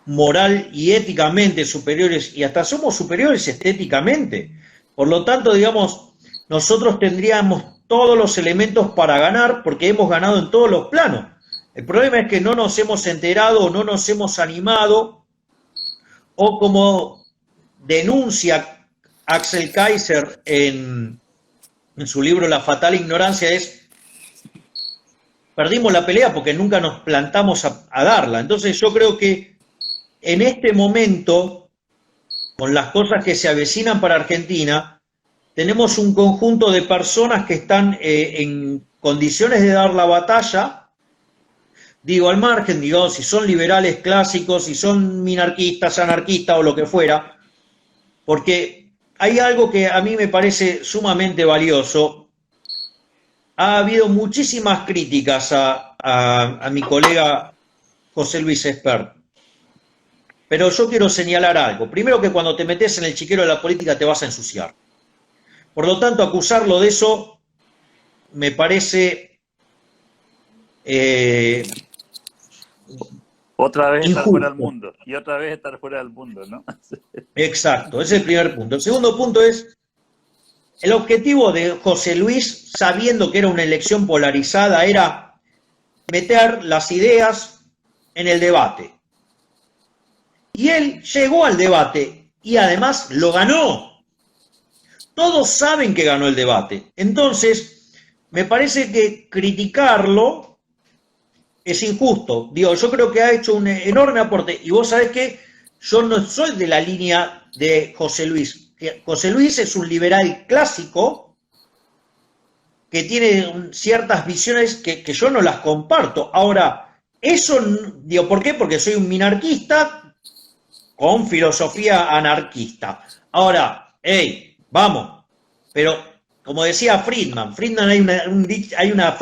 moral y éticamente superiores y hasta somos superiores estéticamente. Por lo tanto, digamos, nosotros tendríamos todos los elementos para ganar porque hemos ganado en todos los planos. El problema es que no nos hemos enterado o no nos hemos animado, o como denuncia Axel Kaiser en su libro La fatal ignorancia, es perdimos la pelea porque nunca nos plantamos a darla. Entonces yo creo que en este momento, con las cosas que se avecinan para Argentina, tenemos un conjunto de personas que están en condiciones de dar la batalla. Digo, al margen, digo, si son liberales clásicos, si son minarquistas, anarquistas o lo que fuera, porque hay algo que a mí me parece sumamente valioso. Ha habido muchísimas críticas a mi colega José Luis Espert, pero yo quiero señalar algo. Primero, que cuando te metes en el chiquero de la política te vas a ensuciar. Por lo tanto, acusarlo de eso me parece Otra vez estar fuera del injusto. mundo. Y otra vez estar fuera del mundo, ¿no? Exacto, ese es el primer punto. El segundo punto es, el objetivo de José Luis, sabiendo que era una elección polarizada, era meter las ideas en el debate. Y él llegó al debate y además lo ganó. Todos saben que ganó el debate. Entonces, me parece que criticarlo es injusto. Digo, yo creo que ha hecho un enorme aporte. Y vos sabés que yo no soy de la línea de José Luis. José Luis es un liberal clásico que tiene ciertas visiones que yo no las comparto. Ahora, eso, digo, ¿por qué? Porque soy un minarquista con filosofía anarquista. Ahora, hey, vamos, pero como decía Friedman hay una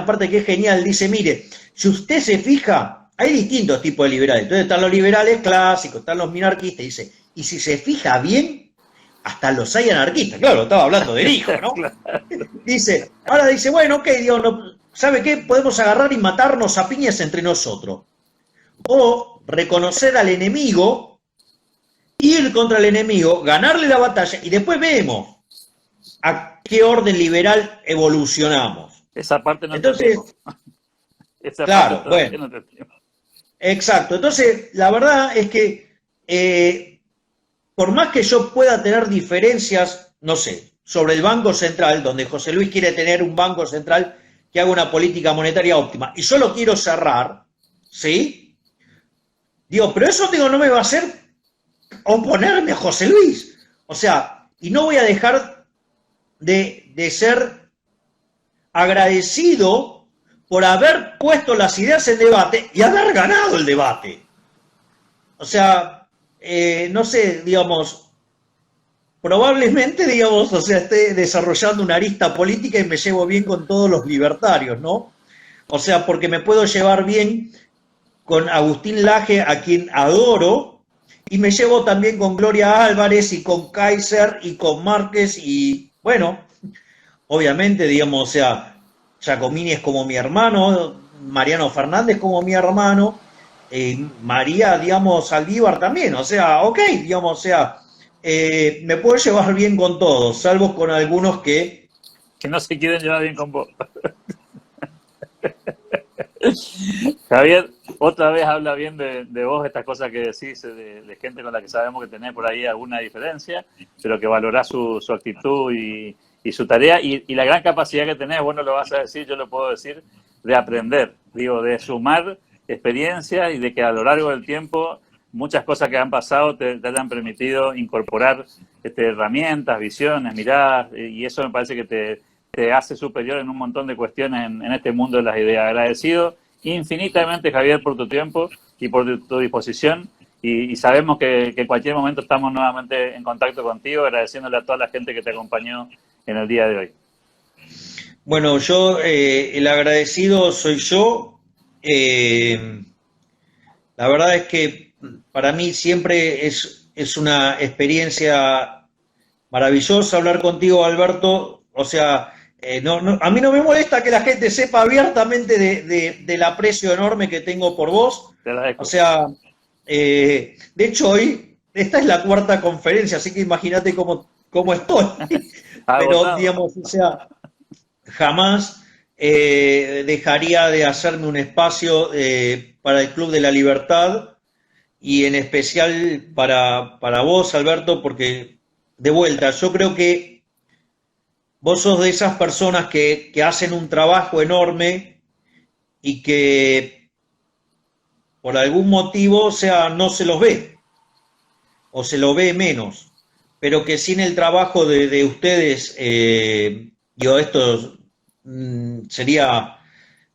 parte que es genial, dice, mire, si usted se fija, hay distintos tipos de liberales. Entonces están los liberales clásicos, están los minarquistas, dice, y si se fija bien, hasta los hay anarquistas. Claro, estaba hablando del hijo, ¿no? Dice, ahora dice, bueno, ok, Dios, no, ¿sabe qué? Podemos agarrar y matarnos a piñas entre nosotros. O reconocer al enemigo, ir contra el enemigo, ganarle la batalla y después vemos. a qué orden liberal evolucionamos. Esa parte no Entonces, entendemos. Esa claro, parte todavía bueno, no entendemos. exacto. Entonces, la verdad es que por más que yo pueda tener diferencias, no sé, sobre el Banco Central, donde José Luis quiere tener un Banco Central que haga una política monetaria óptima, y yo lo quiero cerrar, ¿sí? Digo, pero eso digo, no me va a hacer oponerme a José Luis. O sea, y no voy a dejar de ser agradecido por haber puesto las ideas en debate y haber ganado el debate. O sea, no sé, digamos, probablemente, digamos, o sea, esté desarrollando una arista política y me llevo bien con todos los libertarios, ¿no? O sea, porque me puedo llevar bien con Agustín Laje, a quien adoro, y me llevo también con Gloria Álvarez y con Kaiser y con Márquez y, bueno, obviamente, digamos, o sea, Giacomini es como mi hermano, Mariano Fernández como mi hermano, María, digamos, Saldívar también, o sea, ok, digamos, o sea, me puedo llevar bien con todos, salvo con algunos que... Que no se quieren llevar bien con vos. Javier, otra vez habla bien de vos, estas cosas que decís, de gente con la que sabemos que tenés por ahí alguna diferencia, pero que valorás su actitud y su tarea y la gran capacidad que tenés, vos no lo vas a decir, yo lo puedo decir, de aprender, digo, de sumar experiencias y de que a lo largo del tiempo muchas cosas que han pasado te hayan permitido incorporar herramientas, visiones, miradas, y eso me parece que te hace superior en un montón de cuestiones en este mundo de las ideas. Agradecido infinitamente, Javier, por tu tiempo y por tu disposición. Y sabemos que en cualquier momento estamos nuevamente en contacto contigo, agradeciéndole a toda la gente que te acompañó en el día de hoy. Bueno, yo, el agradecido soy yo. La verdad es que para mí siempre es una experiencia maravillosa hablar contigo, Alberto. O sea, a mí no me molesta que la gente sepa abiertamente del aprecio enorme que tengo por vos. Te agradezco. O sea, de hecho hoy, esta es la cuarta conferencia, así que imagínate cómo estoy. Pero, digamos, o sea, jamás dejaría de hacerme un espacio para el Club de la Libertad y en especial para vos, Alberto, porque de vuelta, yo creo que vos sos de esas personas que hacen un trabajo enorme y que por algún motivo, o sea, no se los ve o se lo ve menos, pero que sin el trabajo de ustedes, digo, esto sería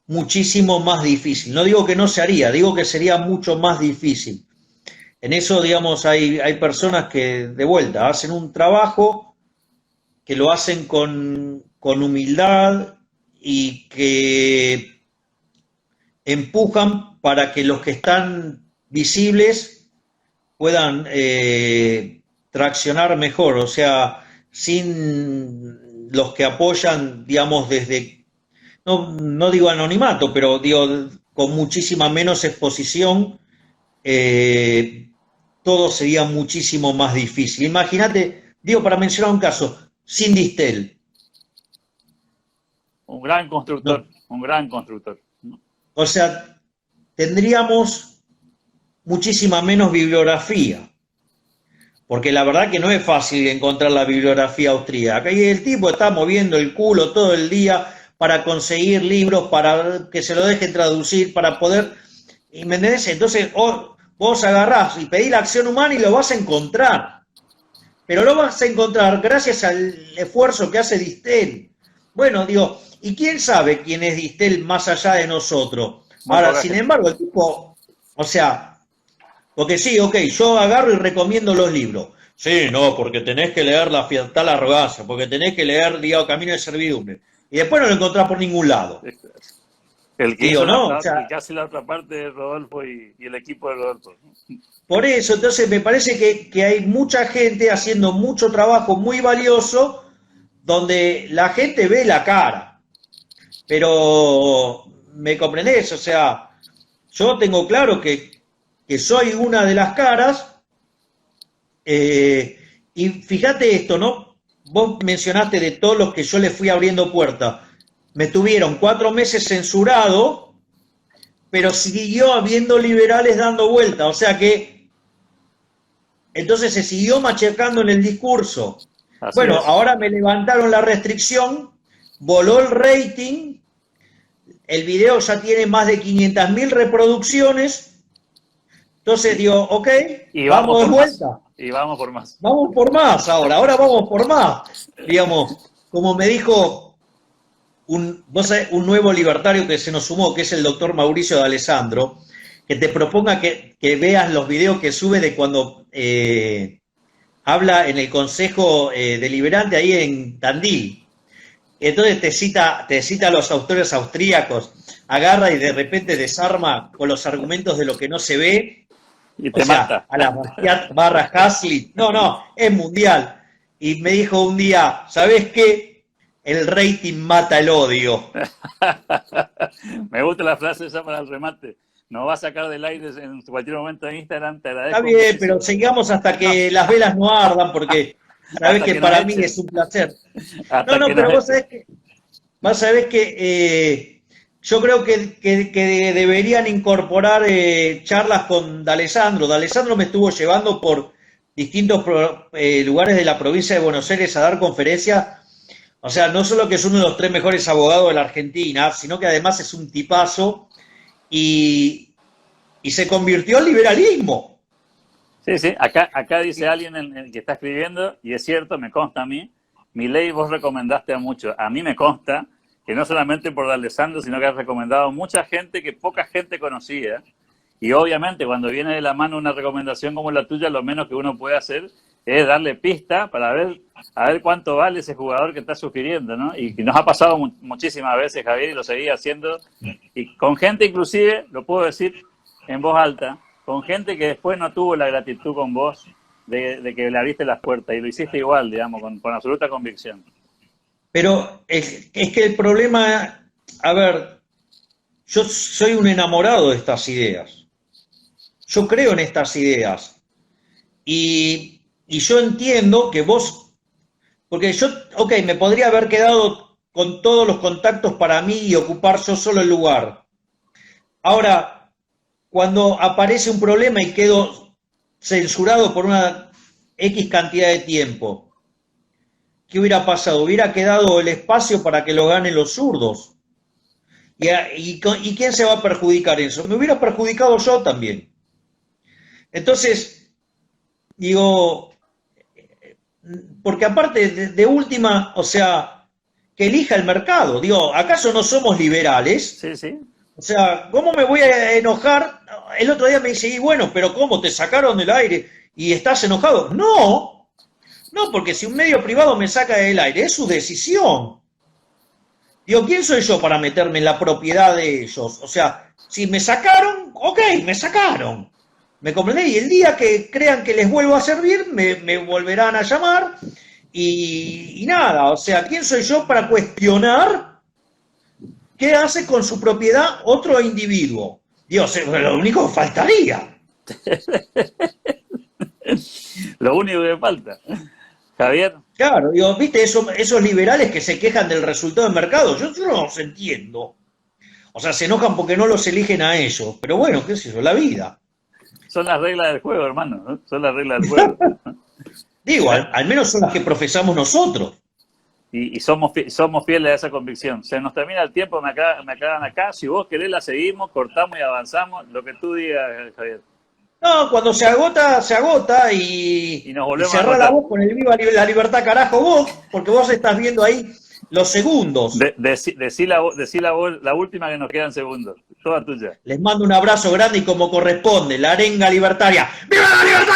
muchísimo más difícil. No digo que no se haría, digo que sería mucho más difícil. En eso, digamos, hay personas que, de vuelta, hacen un trabajo que lo hacen con humildad y que empujan para que los que están visibles puedan traccionar mejor, o sea, sin los que apoyan, digamos, desde, no digo anonimato, pero digo, con muchísima menos exposición, todo sería muchísimo más difícil. Imagínate, digo, para mencionar un caso, sin Distel. Un gran constructor, No. un gran constructor. O sea, tendríamos muchísima menos bibliografía, porque la verdad que no es fácil encontrar la bibliografía austríaca, y el tipo está moviendo el culo todo el día para conseguir libros, para que se lo dejen traducir, para poder, ¿me entendés? Entonces vos agarrás y pedís la acción humana y lo vas a encontrar, pero lo vas a encontrar gracias al esfuerzo que hace Distel. Bueno, digo, ¿y quién sabe quién es Distel más allá de nosotros? Ahora, sin embargo, el tipo, o sea, porque sí, ok, yo agarro y recomiendo los libros. Sí, no, porque tenés que leer La Fatal Arrogancia, porque tenés que leer, digamos, Camino de Servidumbre. Y después no lo encontrás por ningún lado. El que, digo, ¿no? o sea, el que hace la otra parte de Rodolfo y el equipo de Rodolfo. Por eso, entonces me parece que hay mucha gente haciendo mucho trabajo muy valioso donde la gente ve la cara. Pero, ¿me comprendés? O sea, yo tengo claro que soy una de las caras, y fíjate esto, ¿no? vos mencionaste de todos los que yo le fui abriendo puertas. Me tuvieron 4 meses censurado, pero siguió habiendo liberales dando vuelta. O sea que, entonces se siguió machacando en el discurso. Así Bueno, es. ahora me levantaron la restricción, voló el rating, el video ya tiene más de 500.000 reproducciones. Entonces digo, ok, Y vamos de por más. vuelta. Y vamos por más. Vamos por más ahora vamos por más. Digamos, como me dijo vos sabés, un nuevo libertario que se nos sumó, que es el doctor Mauricio de Alessandro, que te proponga que veas los videos que sube de cuando habla en el Consejo Deliberante ahí en Tandil. Entonces te cita a los autores austríacos, agarra y de repente desarma con los argumentos de lo que no se ve. Y O te sea, mata. a la Bastiat barra Hazlitt. No, es mundial. Y me dijo un día, ¿sabés qué? El rating mata el odio. Me gusta la frase esa para el remate. Nos va a sacar del aire en cualquier momento en Instagram, te agradezco. Está bien, muchísimo. pero sigamos hasta que las velas no ardan, porque sabés Hasta que que para nos mí echen. es un placer. Hasta No, que pero nos vos sabés que yo creo que deberían incorporar charlas con D'Alessandro. D'Alessandro me estuvo llevando por distintos lugares de la provincia de Buenos Aires a dar conferencias. O sea, no solo que es uno de los 3 mejores abogados de la Argentina, sino que además es un tipazo y se convirtió al liberalismo. Sí, sí, acá dice alguien en que está escribiendo, y es cierto, me consta a mí, Milei vos recomendaste a muchos. A mí me consta que no solamente por D'Alessandro, sino que has recomendado a mucha gente que poca gente conocía. Y obviamente cuando viene de la mano una recomendación como la tuya, lo menos que uno puede hacer es darle pista para ver a ver cuánto vale ese jugador que está sugiriendo, ¿no? Y nos ha pasado muchísimas veces, Javier, y lo seguía haciendo. Y con gente inclusive, lo puedo decir en voz alta, con gente que después no tuvo la gratitud con vos de que le abriste las puertas y lo hiciste igual, digamos, con absoluta convicción. Pero es que el problema, a ver, yo soy un enamorado de estas ideas. Yo creo en estas ideas. Y yo entiendo que vos, porque yo, ok, me podría haber quedado con todos los contactos para mí y ocupar yo solo el lugar. Ahora, cuando aparece un problema y quedo censurado por una X cantidad de tiempo, ¿qué hubiera pasado? Hubiera quedado el espacio para que lo ganen los zurdos. ¿Y quién se va a perjudicar en eso? Me hubiera perjudicado yo también. Entonces, digo, porque aparte de última, o sea, que elija el mercado. Digo, ¿acaso no somos liberales? Sí, sí. O sea, ¿cómo me voy a enojar? El otro día me dice, y bueno, pero ¿cómo te sacaron del aire y estás enojado? No, porque si un medio privado me saca del aire, es su decisión. Digo, ¿quién soy yo para meterme en la propiedad de ellos? O sea, si me sacaron, ok, me sacaron. ¿Me comprendés? Y el día que crean que les vuelvo a servir, me volverán a llamar y nada. O sea, ¿quién soy yo para cuestionar qué hace con su propiedad otro individuo? Dios, lo único que faltaría. Lo único que falta. Javier. Claro, digo, viste, esos liberales que se quejan del resultado del mercado, yo no los entiendo. O sea, se enojan porque no los eligen a ellos. Pero bueno, qué sé yo, la vida. Son las reglas del juego, hermano, ¿no? Son las reglas del juego. Digo, al menos son las que profesamos nosotros. Y somos fieles a esa convicción. Se nos termina el tiempo, me aclaran acá. Si vos querés, la seguimos, cortamos y avanzamos. Lo que tú digas, Javier. No, cuando se agota y nos volvemos cerrá a la voz con el viva la libertad, carajo, vos, porque vos estás viendo ahí los segundos. Decí la última que nos quedan segundos. Toda tuya. Les mando un abrazo grande y como corresponde, la arenga libertaria. ¡Viva la libertad!